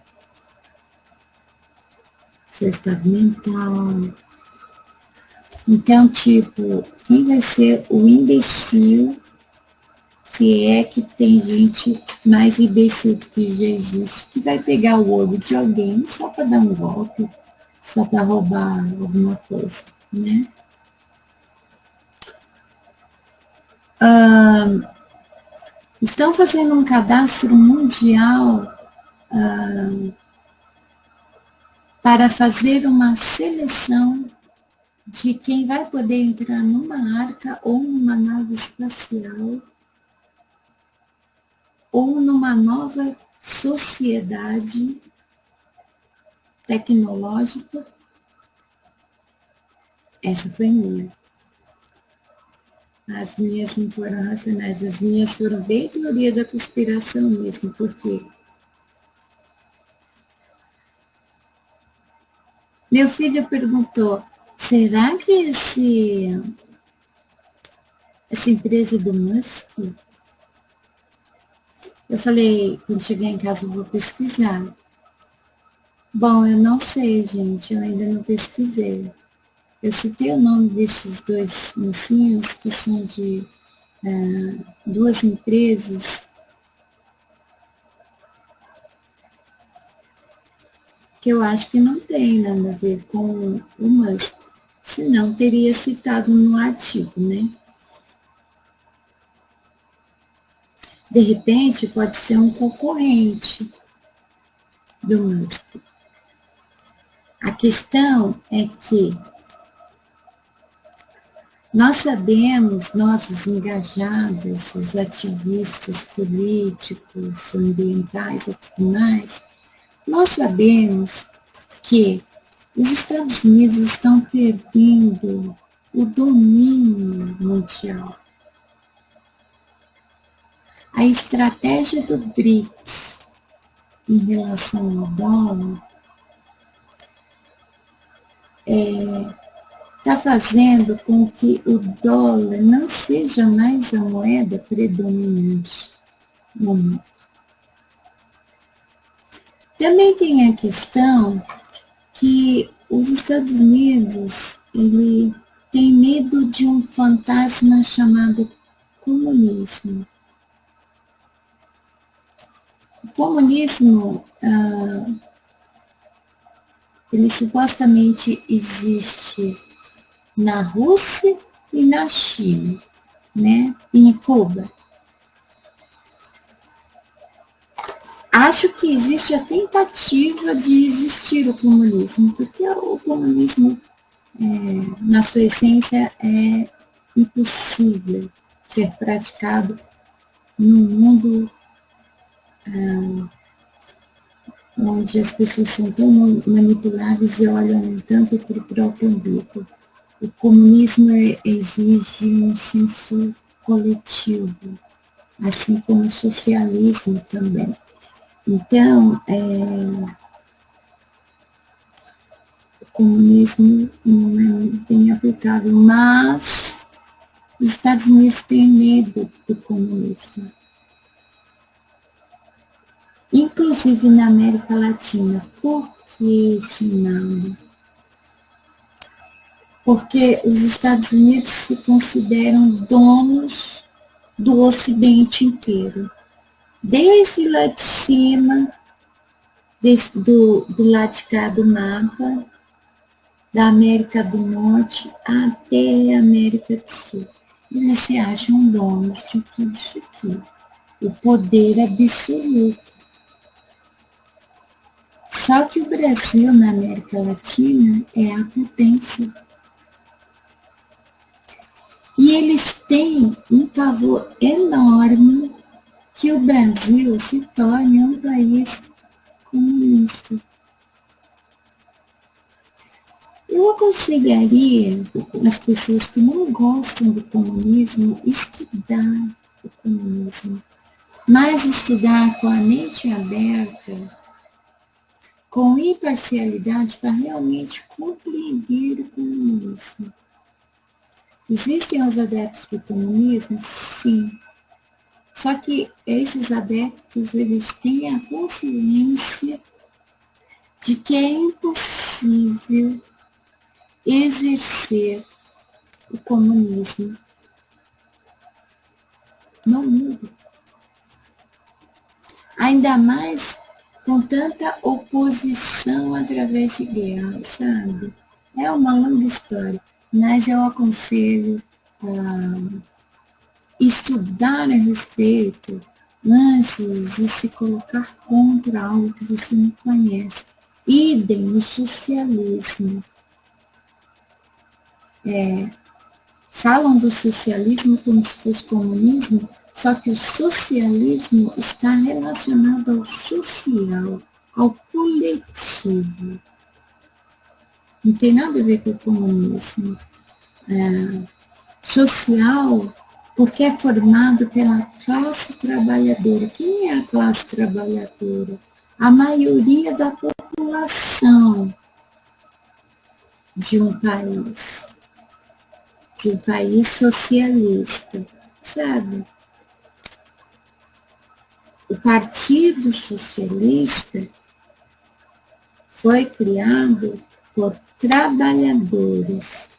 seu estado mental. Então, tipo, quem vai ser o imbecil, se é que tem gente mais imbecil do que já existe, que vai pegar o olho de alguém só para dar um golpe, só para roubar alguma coisa, né? Estão fazendo um cadastro mundial para fazer uma seleção de quem vai poder entrar numa arca ou numa nave espacial ou numa nova sociedade tecnológica. Essa foi minha. As minhas não foram racionais, as minhas foram bem teoria da conspiração mesmo, porque meu filho perguntou, será que essa empresa do Musk? Eu falei, quando chegar em casa eu vou pesquisar. Bom, eu não sei, gente, eu ainda não pesquisei. Eu citei o nome desses dois mocinhos que são de duas empresas que eu acho que não tem nada a ver com o Musk. Senão teria citado no artigo, né? De repente, pode ser um concorrente do Musk. A questão é que nós sabemos, nós os engajados, os ativistas políticos, ambientais e tudo mais, nós sabemos que os Estados Unidos estão perdendo o domínio mundial. A estratégia do BRICS em relação ao dólar está fazendo com que o dólar não seja mais a moeda predominante no mundo. Também tem a questão que os Estados Unidos, ele tem medo de um fantasma chamado comunismo. O comunismo, ele supostamente existe na Rússia e na China, né? E em Cuba. Acho que existe a tentativa de existir o comunismo, porque o comunismo, na sua essência, é impossível ser praticado num mundo onde as pessoas são tão manipuláveis e olham tanto para o próprio umbigo. O comunismo exige um senso coletivo, assim como o socialismo também. Então, o comunismo não é bem aplicável, mas os Estados Unidos têm medo do comunismo. Inclusive na América Latina. Por que esse não? Porque os Estados Unidos se consideram donos do Ocidente inteiro. Desde lá de cima, do lado de cá do mapa, da América do Norte até a América do Sul. Eles se acham donos de tudo isso aqui. O poder absoluto. Só que o Brasil, na América Latina, é a potência. E eles têm um pavor enorme que o Brasil se torne um país comunista. Eu aconselharia as pessoas que não gostam do comunismo estudar o comunismo, mas estudar com a mente aberta, com imparcialidade, para realmente compreender o comunismo. Existem os adeptos do comunismo? Sim. Só que esses adeptos, eles têm a consciência de que é impossível exercer o comunismo no mundo. Ainda mais com tanta oposição através de guerra, sabe? É uma longa história, mas eu aconselho a estudar a respeito antes de se colocar contra algo que você não conhece. Idem no socialismo. Falam do socialismo como se fosse comunismo, só que o socialismo está relacionado ao social, ao coletivo. Não tem nada a ver com o comunismo. Social, porque é formado pela classe trabalhadora. Quem é a classe trabalhadora? A maioria da população de um país socialista, sabe? O Partido Socialista foi criado por trabalhadores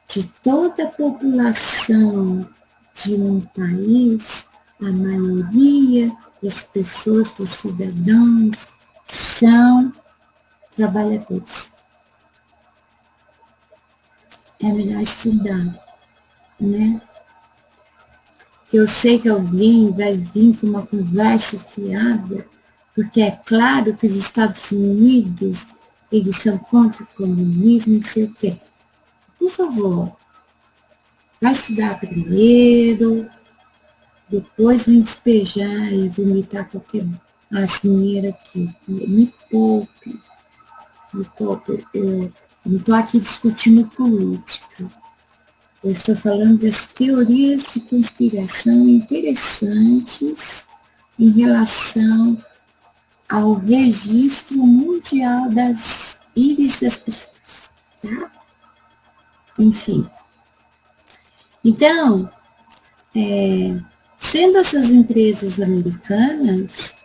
de toda a população de um país. A maioria das pessoas, dos cidadãos, são trabalhadores. É melhor estudar, né? Eu sei que alguém vai vir com uma conversa fiada, porque é claro que os Estados Unidos, eles são contra o comunismo, não sei o quê. Por favor, vai estudar primeiro, depois vem despejar e vomitar qualquer asneira aqui. Me poupe. Eu não estou aqui discutindo política. Eu estou falando das teorias de conspiração interessantes em relação ao registro mundial das íris das pessoas, tá? Enfim. Então, sendo essas empresas americanas,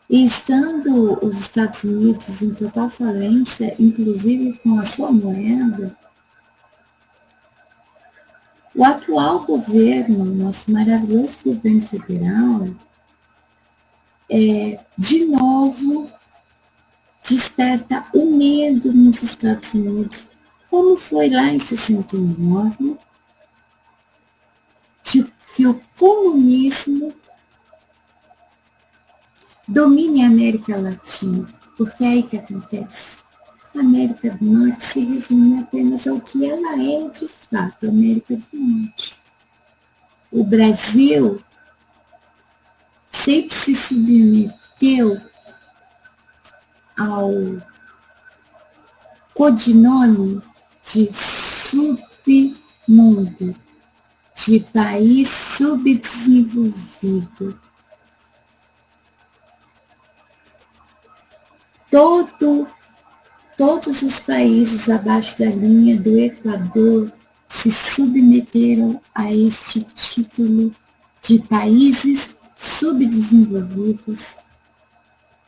e estando os Estados Unidos em total falência, inclusive com a sua moeda, o atual governo, nosso maravilhoso governo federal, de novo, desperta o medo nos Estados Unidos, como foi lá em 69, de que o comunismo domine a América Latina, porque é aí que acontece. A América do Norte se resume apenas ao que ela é de fato, a América do Norte. O Brasil sempre se submeteu ao codinome de submundo, de país subdesenvolvido. Todos os países abaixo da linha do Equador se submeteram a este título de países subdesenvolvidos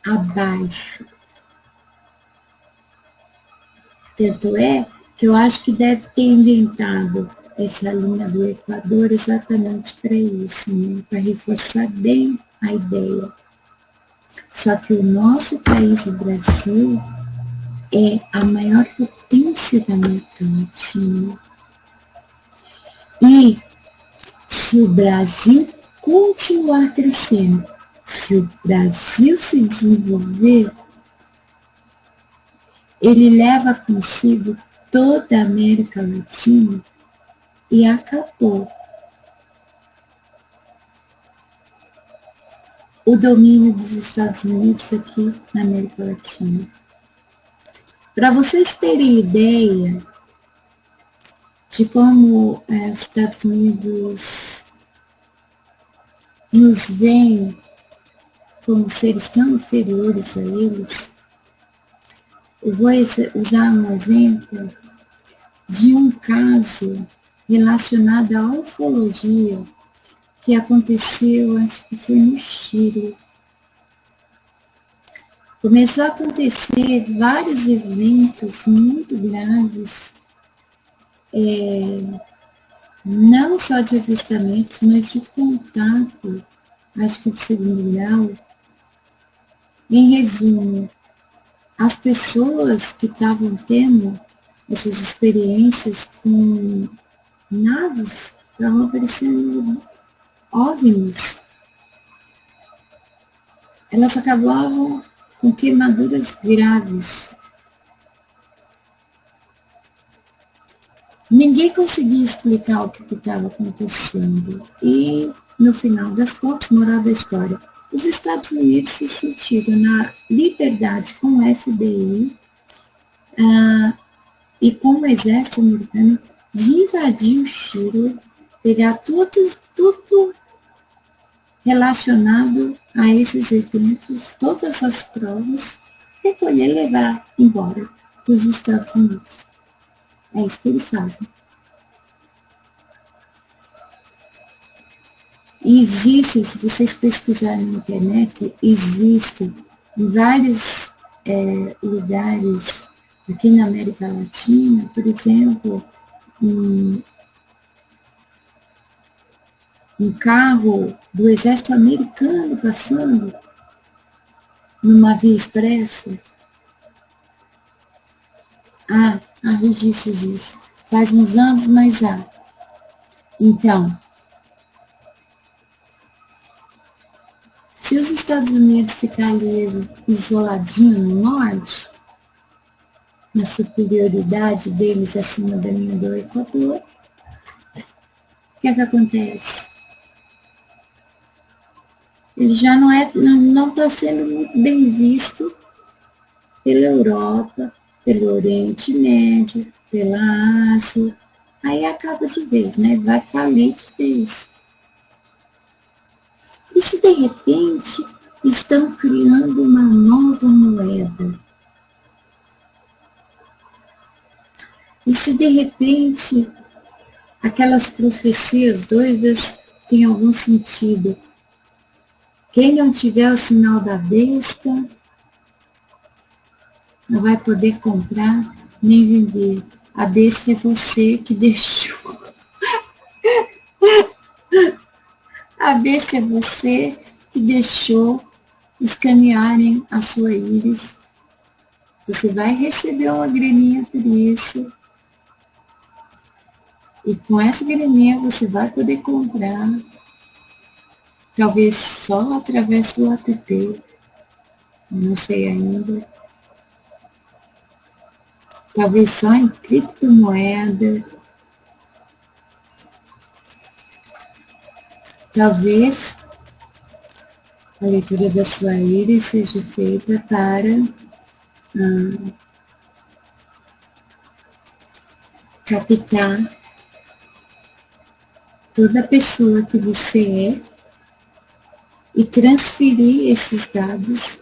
abaixo. Tanto é que eu acho que deve ter inventado essa linha do Equador exatamente para isso, né? Para reforçar bem a ideia. Só que o nosso país, o Brasil, é a maior potência da América Latina. E se o Brasil continuar crescendo, se o Brasil se desenvolver, ele leva consigo toda a América Latina e acabou o domínio dos Estados Unidos aqui na América Latina. Para vocês terem ideia de como os Estados Unidos nos veem como seres tão inferiores a eles, eu vou usar um exemplo de um caso relacionado à ufologia que aconteceu, acho que foi no Chile. Começou a acontecer vários eventos muito graves, não só de avistamentos, mas de contato, acho que de segundo grau. Em resumo, as pessoas que estavam tendo essas experiências com naves estavam aparecendo OVNIs. Elas acabavam com queimaduras graves. Ninguém conseguia explicar o que estava acontecendo. E, no final das contas, moral da história, os Estados Unidos se sentiram na liberdade com o FBI e com o exército americano de invadir o Chile, pegar tudo relacionado a esses eventos, todas as provas, recolher e levar embora dos Estados Unidos. É isso que eles fazem. E existem, se vocês pesquisarem na internet, existem em vários lugares aqui na América Latina, por exemplo, um carro do exército americano passando numa via expressa. Há registros disso. Faz uns anos, mas há. Então, se os Estados Unidos ficarem ali isoladinho no norte, na superioridade deles acima da linha do Equador, o que acontece? Ele já não está sendo muito bem visto pela Europa, pelo Oriente Médio, pela Ásia, aí acaba de vez, né? Vai falir de vez. E se de repente estão criando uma nova moeda? E se de repente aquelas profecias doidas têm algum sentido? Quem não tiver o sinal da besta não vai poder comprar nem vender. A besta é você que deixou. A besta é você que deixou escanearem a sua íris. Você vai receber uma graninha por isso. E com essa graninha você vai poder comprar. Talvez só através do app. Não sei ainda. Talvez só em criptomoeda. Talvez a leitura da sua íris seja feita para captar toda a pessoa que você é e transferir esses dados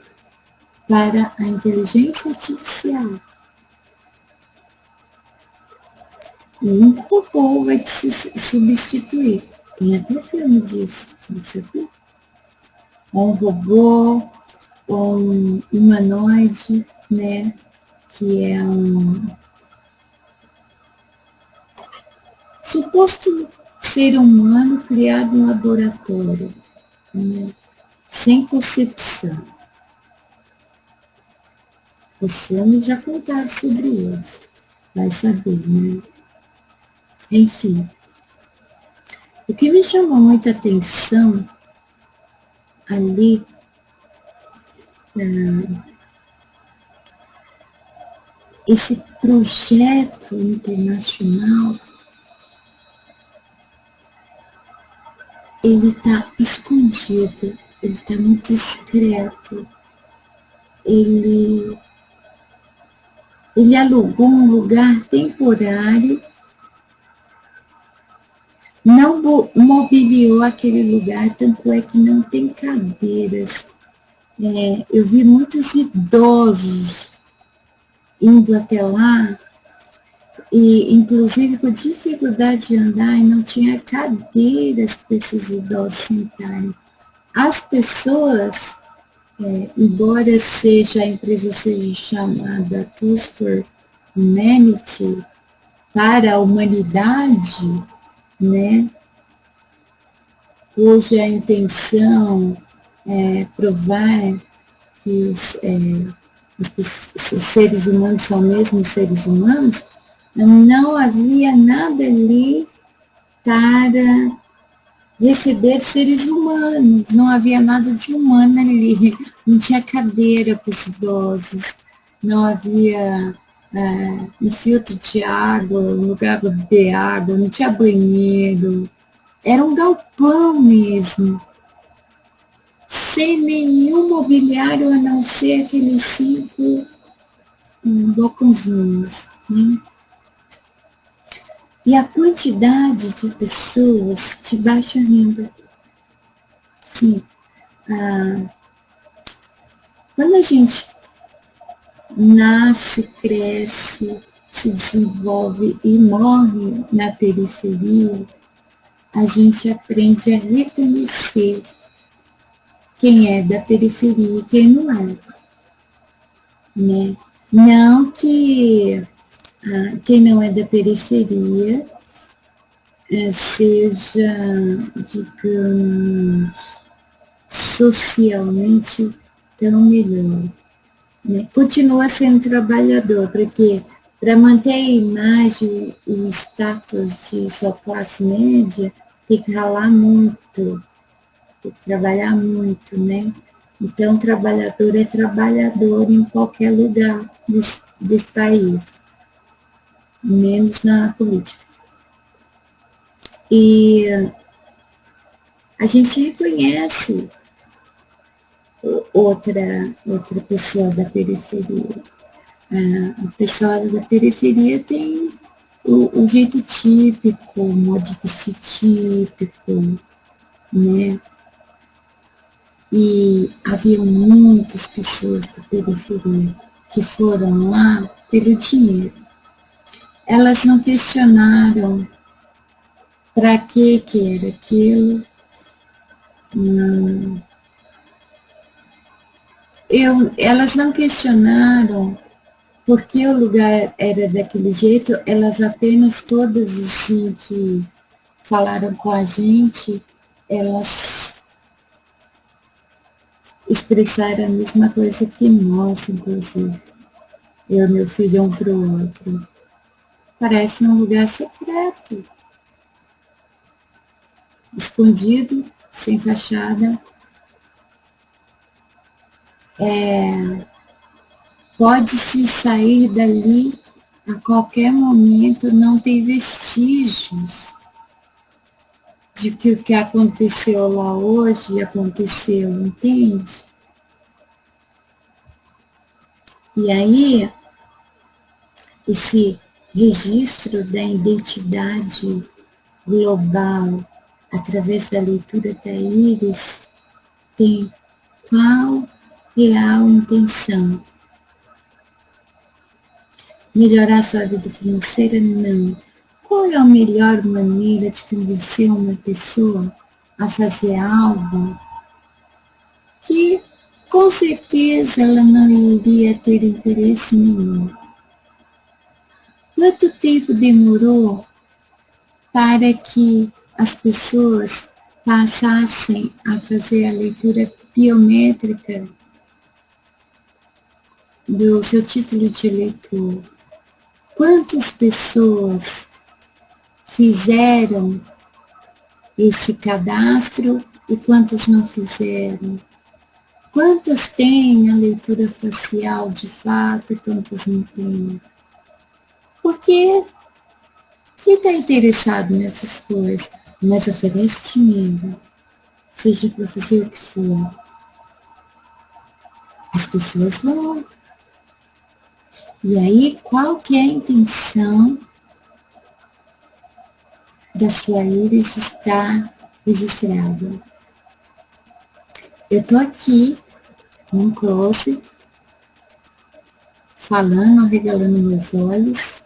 para a inteligência artificial. E um robô vai te substituir. Tem até filme disso, você viu? Ou um robô, ou um humanoide, né? Que é um suposto ser humano criado em laboratório, né? Sem concepção. Os filmes já contaram sobre isso. Vai saber, né? Enfim. O que me chamou muita atenção ali, esse projeto internacional, ele está escondido, ele está muito discreto, ele alugou um lugar temporário, não mobiliou aquele lugar, tanto é que não tem cadeiras. Eu vi muitos idosos indo até lá, e inclusive com dificuldade de andar, e não tinha cadeiras para esses idosos sentarem. As pessoas, embora a empresa seja chamada Tools for Humanity, para a humanidade, né, cuja intenção é provar que os seres humanos são mesmo seres humanos, não havia nada ali para receber seres humanos, não havia nada de humano ali, não tinha cadeira para os idosos, não havia um filtro de água, um lugar para beber água, não tinha banheiro, era um galpão mesmo, sem nenhum mobiliário a não ser aqueles 5 balcãozinhos, né? E a quantidade de pessoas de baixa renda. Sim. Quando a gente nasce, cresce, se desenvolve e morre na periferia, a gente aprende a reconhecer quem é da periferia e quem não é. Né? Não que quem não é da periferia seja, digamos, socialmente tão melhor. Né? Continua sendo trabalhador, porque para manter a imagem e o status de sua classe média, tem que ralar muito, tem que trabalhar muito, né? Então, trabalhador é trabalhador em qualquer lugar desse país, menos na política. E a gente reconhece outra pessoa da periferia. A pessoa da periferia tem o jeito típico, o modo de vestir típico, né? E havia muitas pessoas da periferia que foram lá pelo dinheiro. Elas não questionaram para que era aquilo. Não. Elas não questionaram por que o lugar era daquele jeito, elas apenas todas assim que falaram com a gente, elas expressaram a mesma coisa que nós, inclusive. Eu e meu filho um para o outro. Parece um lugar secreto. Escondido, sem fachada. Pode-se sair dali a qualquer momento, não tem vestígios de que o que aconteceu lá hoje aconteceu, entende? E aí, esse registro da identidade global através da leitura da íris tem qual real intenção? Melhorar sua vida financeira? Não. Qual é a melhor maneira de convencer uma pessoa a fazer algo que, com certeza, ela não iria ter interesse nenhum? Quanto tempo demorou para que as pessoas passassem a fazer a leitura biométrica do seu título de eleitor? Quantas pessoas fizeram esse cadastro e quantas não fizeram? Quantas têm a leitura facial de fato e quantas não têm? Porque quem está interessado nessas coisas, mas oferece dinheiro, seja para fazer o que for, as pessoas vão. E aí, qual que é a intenção da sua íris estar registrada? Eu estou aqui, num close, falando, regalando meus olhos,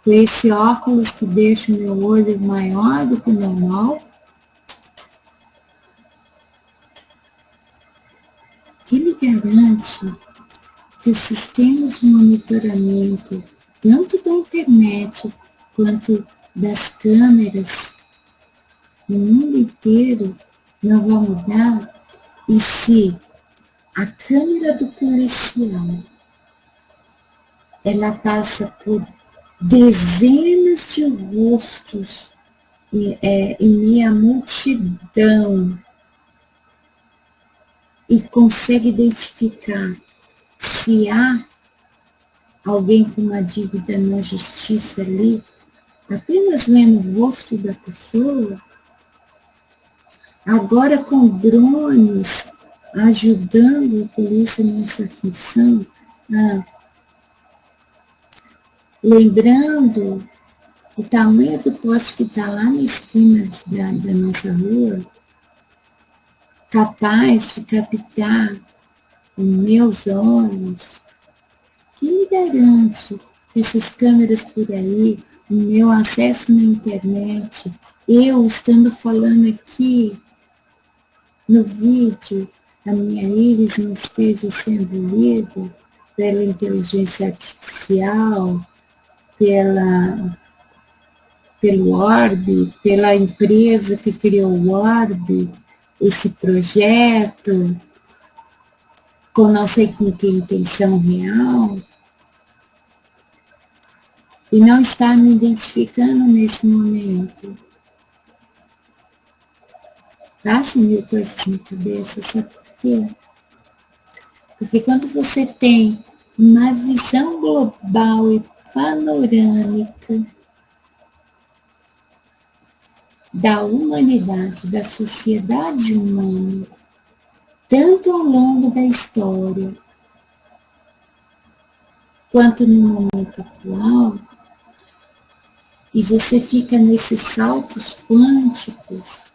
com esse óculos que deixa o meu olho maior do que o normal. Que me garante que o sistema de monitoramento, tanto da internet quanto das câmeras no mundo inteiro, não vai mudar? E se a câmera do policial ela passa por dezenas de rostos em meia multidão e consegue identificar se há alguém com uma dívida na justiça ali, apenas vendo o rosto da pessoa, agora com drones ajudando a polícia nessa função, lembrando o tamanho do poste que está lá na esquina da nossa rua, capaz de captar os meus olhos, que me garante que essas câmeras por aí, o meu acesso na internet, eu estando falando aqui no vídeo, a minha íris não esteja sendo lida pela inteligência artificial, pelo Orbe, pela empresa que criou o Orbe, esse projeto, com não sei com que intenção real, e não está me identificando nesse momento. Passa mil coisas na cabeça, sabe por quê? Porque quando você tem uma visão global e panorâmica da humanidade, da sociedade humana, tanto ao longo da história, quanto no momento atual, e você fica nesses saltos quânticos,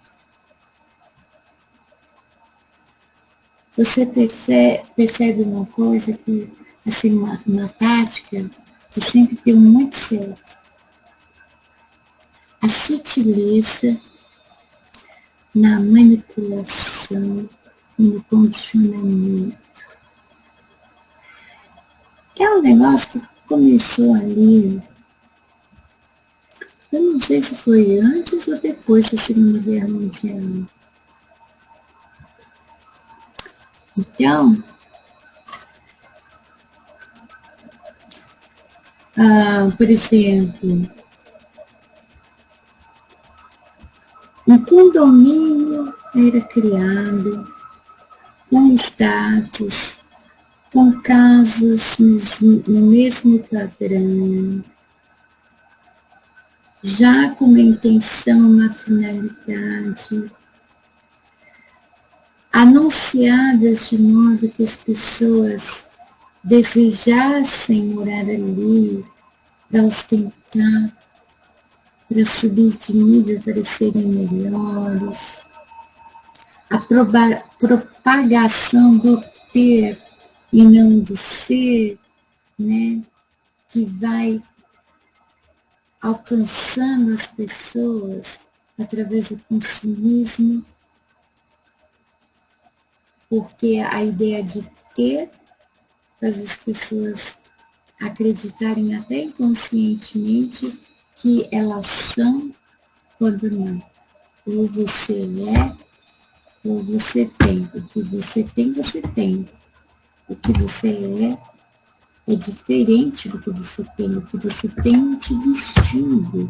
você percebe uma coisa que, assim, uma tática que sempre deu muito certo. A sutileza na manipulação e no condicionamento. É um negócio que começou ali, eu não sei se foi antes ou depois da Segunda Guerra Mundial. Então, por exemplo, um condomínio era criado com status, com casas no mesmo padrão, já com uma intenção, uma finalidade, anunciadas de modo que as pessoas desejassem morar ali para ostentar, para subir de nível, para serem melhores. A propagação do ter e não do ser, né, que vai alcançando as pessoas através do consumismo, porque a ideia de ter faz as pessoas acreditarem até inconscientemente que elas são, quando não. Ou você é, ou você tem. O que você tem, você tem. O que você é diferente do que você tem. O que você tem não te distingue.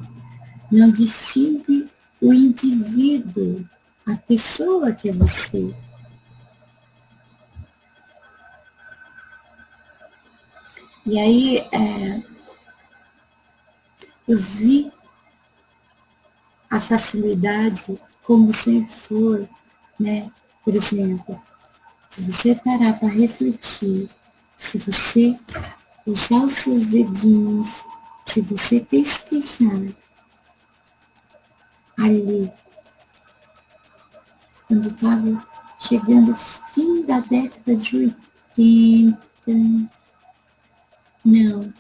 Não distingue o indivíduo, a pessoa que é você. E aí, eu vi a facilidade, como sempre foi, né? Por exemplo, se você parar para refletir, se você usar os seus dedinhos, se você pesquisar ali, quando estava chegando o fim da década de 80, não,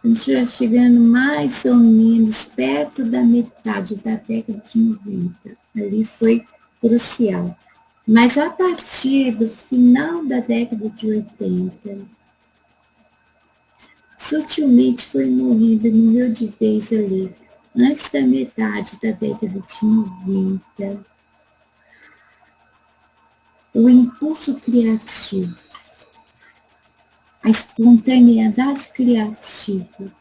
quando estiver chegando mais ou menos perto da metade da década de 90, ali foi crucial. Mas a partir do final da década de 80, sutilmente foi morreu de vez ali, antes da metade da década de 90, o impulso criativo, a espontaneidade criativa,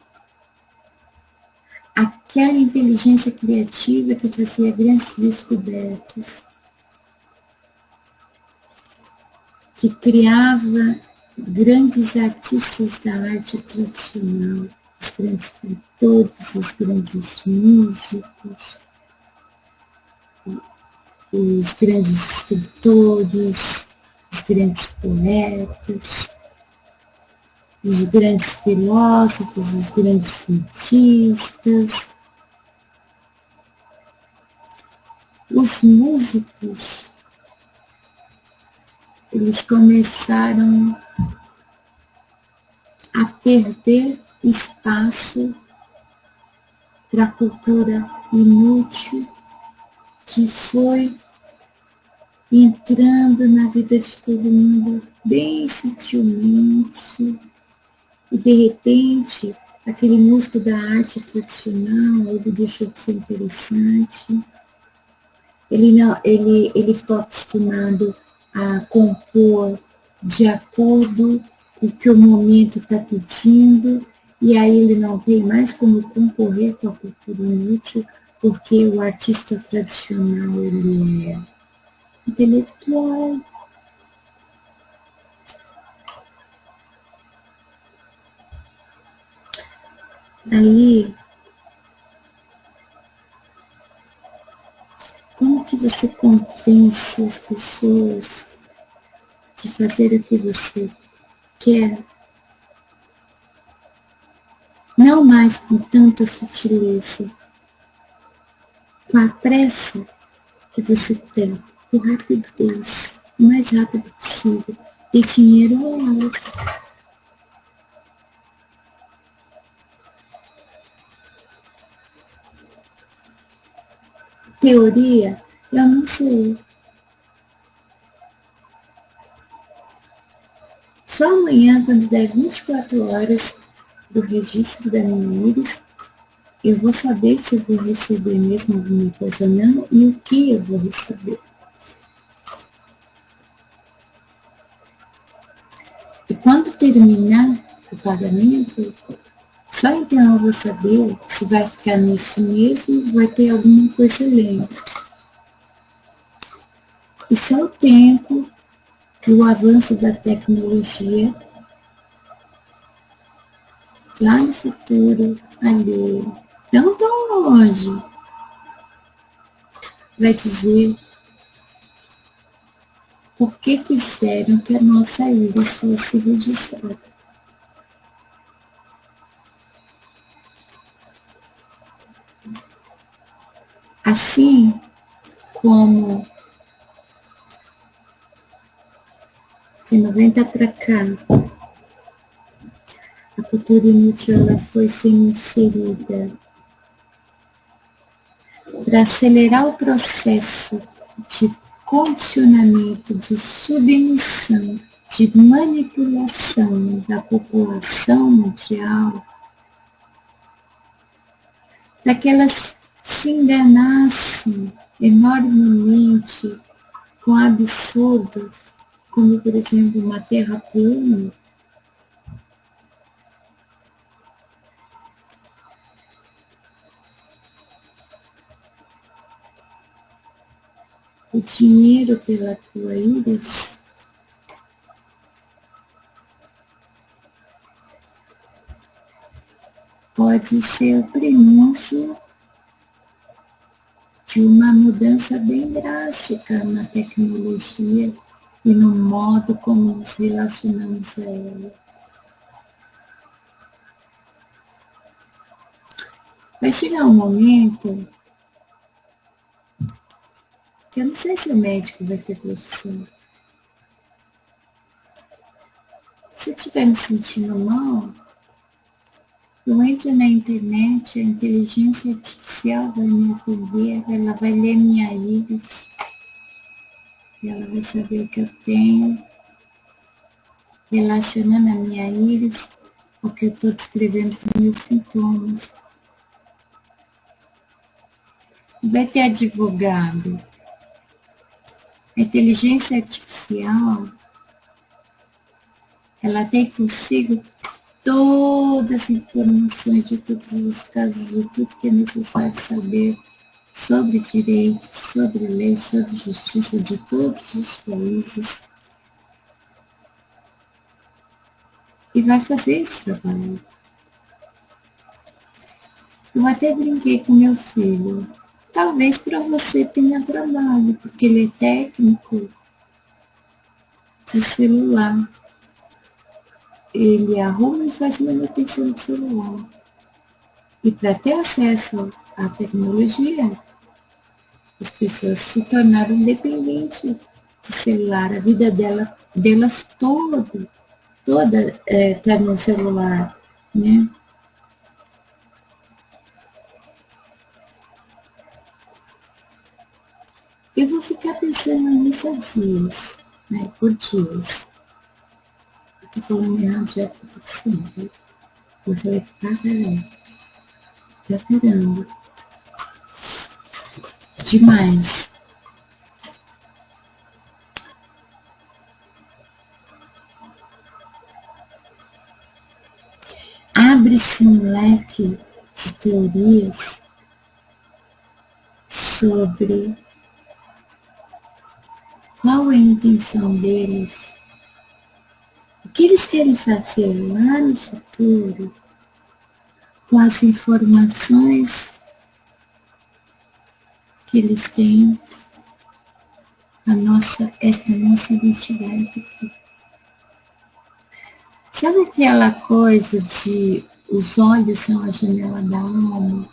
aquela inteligência criativa que fazia grandes descobertas, que criava grandes artistas da arte tradicional, os grandes pintores, os grandes músicos, os grandes escritores, os grandes poetas, os grandes filósofos, os grandes cientistas, os músicos, eles começaram a perder espaço para a cultura inútil que foi entrando na vida de todo mundo bem sutilmente. E, de repente, aquele músico da arte tradicional, ele deixou de ser interessante. Ele ficou acostumado a compor de acordo com o que o momento está pedindo, e aí ele não tem mais como concorrer com a cultura inútil, porque o artista tradicional, ele é intelectual. Aí, como que você convence as pessoas de fazer o que você quer? não mais com tanta sutileza, com a pressa que você tem, com rapidez, o mais rápido possível, ter dinheiro ou elas. Teoria, eu não sei. Só amanhã, quando der 24 horas do registro da minha íris, eu vou saber se eu vou receber mesmo alguma coisa ou não e o que eu vou receber. E quando terminar o pagamento, só então eu vou saber se vai ficar nisso mesmo, vai ter alguma coisa além. E só o tempo e o avanço da tecnologia lá no futuro, ali, não tão longe, vai dizer por que quiseram que a nossa ilha fosse registrada. Assim como de 90 para cá, a cultura inútil ela foi sendo inserida para acelerar o processo de condicionamento, de submissão, de manipulação da população mundial, para que elas se enganassem enormemente com absurdos, como, por exemplo, uma terra plana. O dinheiro pela tua íris pode ser o prenúncio de uma mudança bem drástica na tecnologia e no modo como nos relacionamos a ela. Vai chegar um momento que eu não sei se o médico vai ter profissão. Se eu estiver me sentindo mal, eu entro na internet, a inteligência artificial vai me atender, ela vai ler minha íris, ela vai saber o que eu tenho, relacionando a minha íris ao que eu estou descrevendo os meus sintomas. Vai ter advogado. A inteligência artificial, ela tem consigo todas as informações de todos os casos, de tudo que é necessário saber sobre direito, sobre lei, sobre justiça de todos os países. E vai fazer esse trabalho. Eu até brinquei com meu filho. Talvez para você tenha trabalho, porque ele é técnico de celular. Ele arruma e faz manutenção de celular. E para ter acesso à tecnologia, as pessoas se tornaram dependentes do celular. A vida delas toda está no celular, né? Eu vou ficar pensando nisso há dias, né? Por dias. Estou falando errado já porque sempre. Eu falei pra caramba. Demais. Abre-se um leque de teorias sobre qual é a intenção deles, o que eles querem fazer lá no futuro com as informações que eles têm, esta nossa identidade aqui. Sabe aquela coisa de Os olhos são a janela da alma.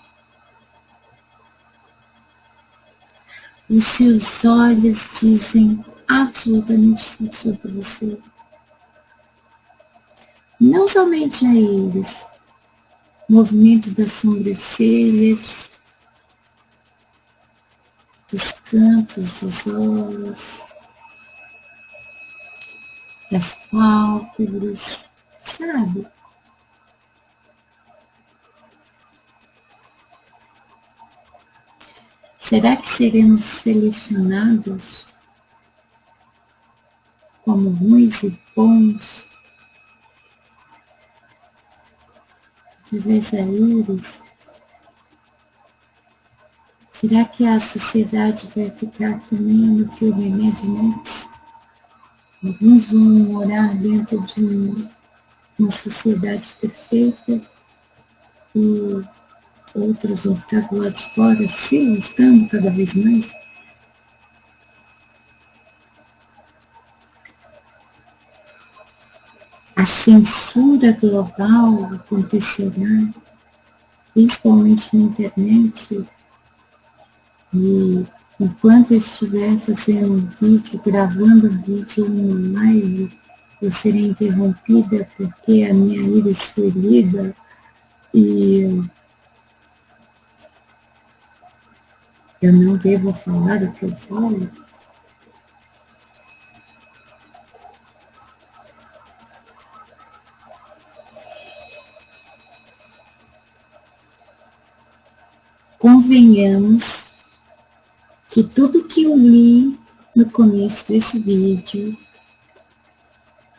Os seus olhos dizem absolutamente tudo sobre você. Não somente a eles, movimento das sobrancelhas, dos cantos dos olhos, das pálpebras, sabe? Será que seremos selecionados como ruins e bons através da íris? Será que a sociedade vai ficar também no filme Mad Max? Alguns vão morar dentro de uma sociedade perfeita e outros vão ficar do lado de fora, se gostando cada vez mais. A censura global acontecerá, principalmente na internet. E enquanto eu estiver fazendo um vídeo, gravando um vídeo, um live, eu serei interrompida porque a minha íris foi lida e eu não devo falar o que eu falo. Convenhamos que tudo que eu li no começo desse vídeo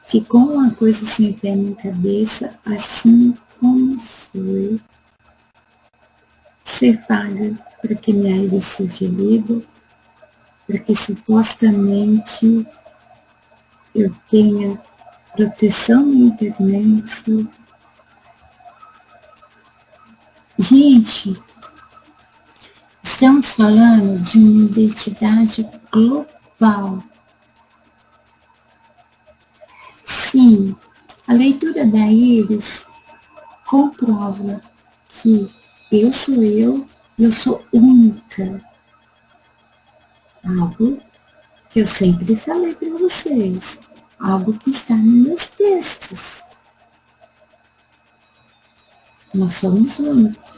ficou uma coisa sem pé nem cabeça, assim como foi ser paga para que minha íris seja lida, para que supostamente eu tenha proteção na internet. Gente, estamos falando de uma identidade global. Sim, a leitura da íris comprova que eu sou única. Algo que eu sempre falei para vocês, algo que está nos meus textos. Nós somos únicos.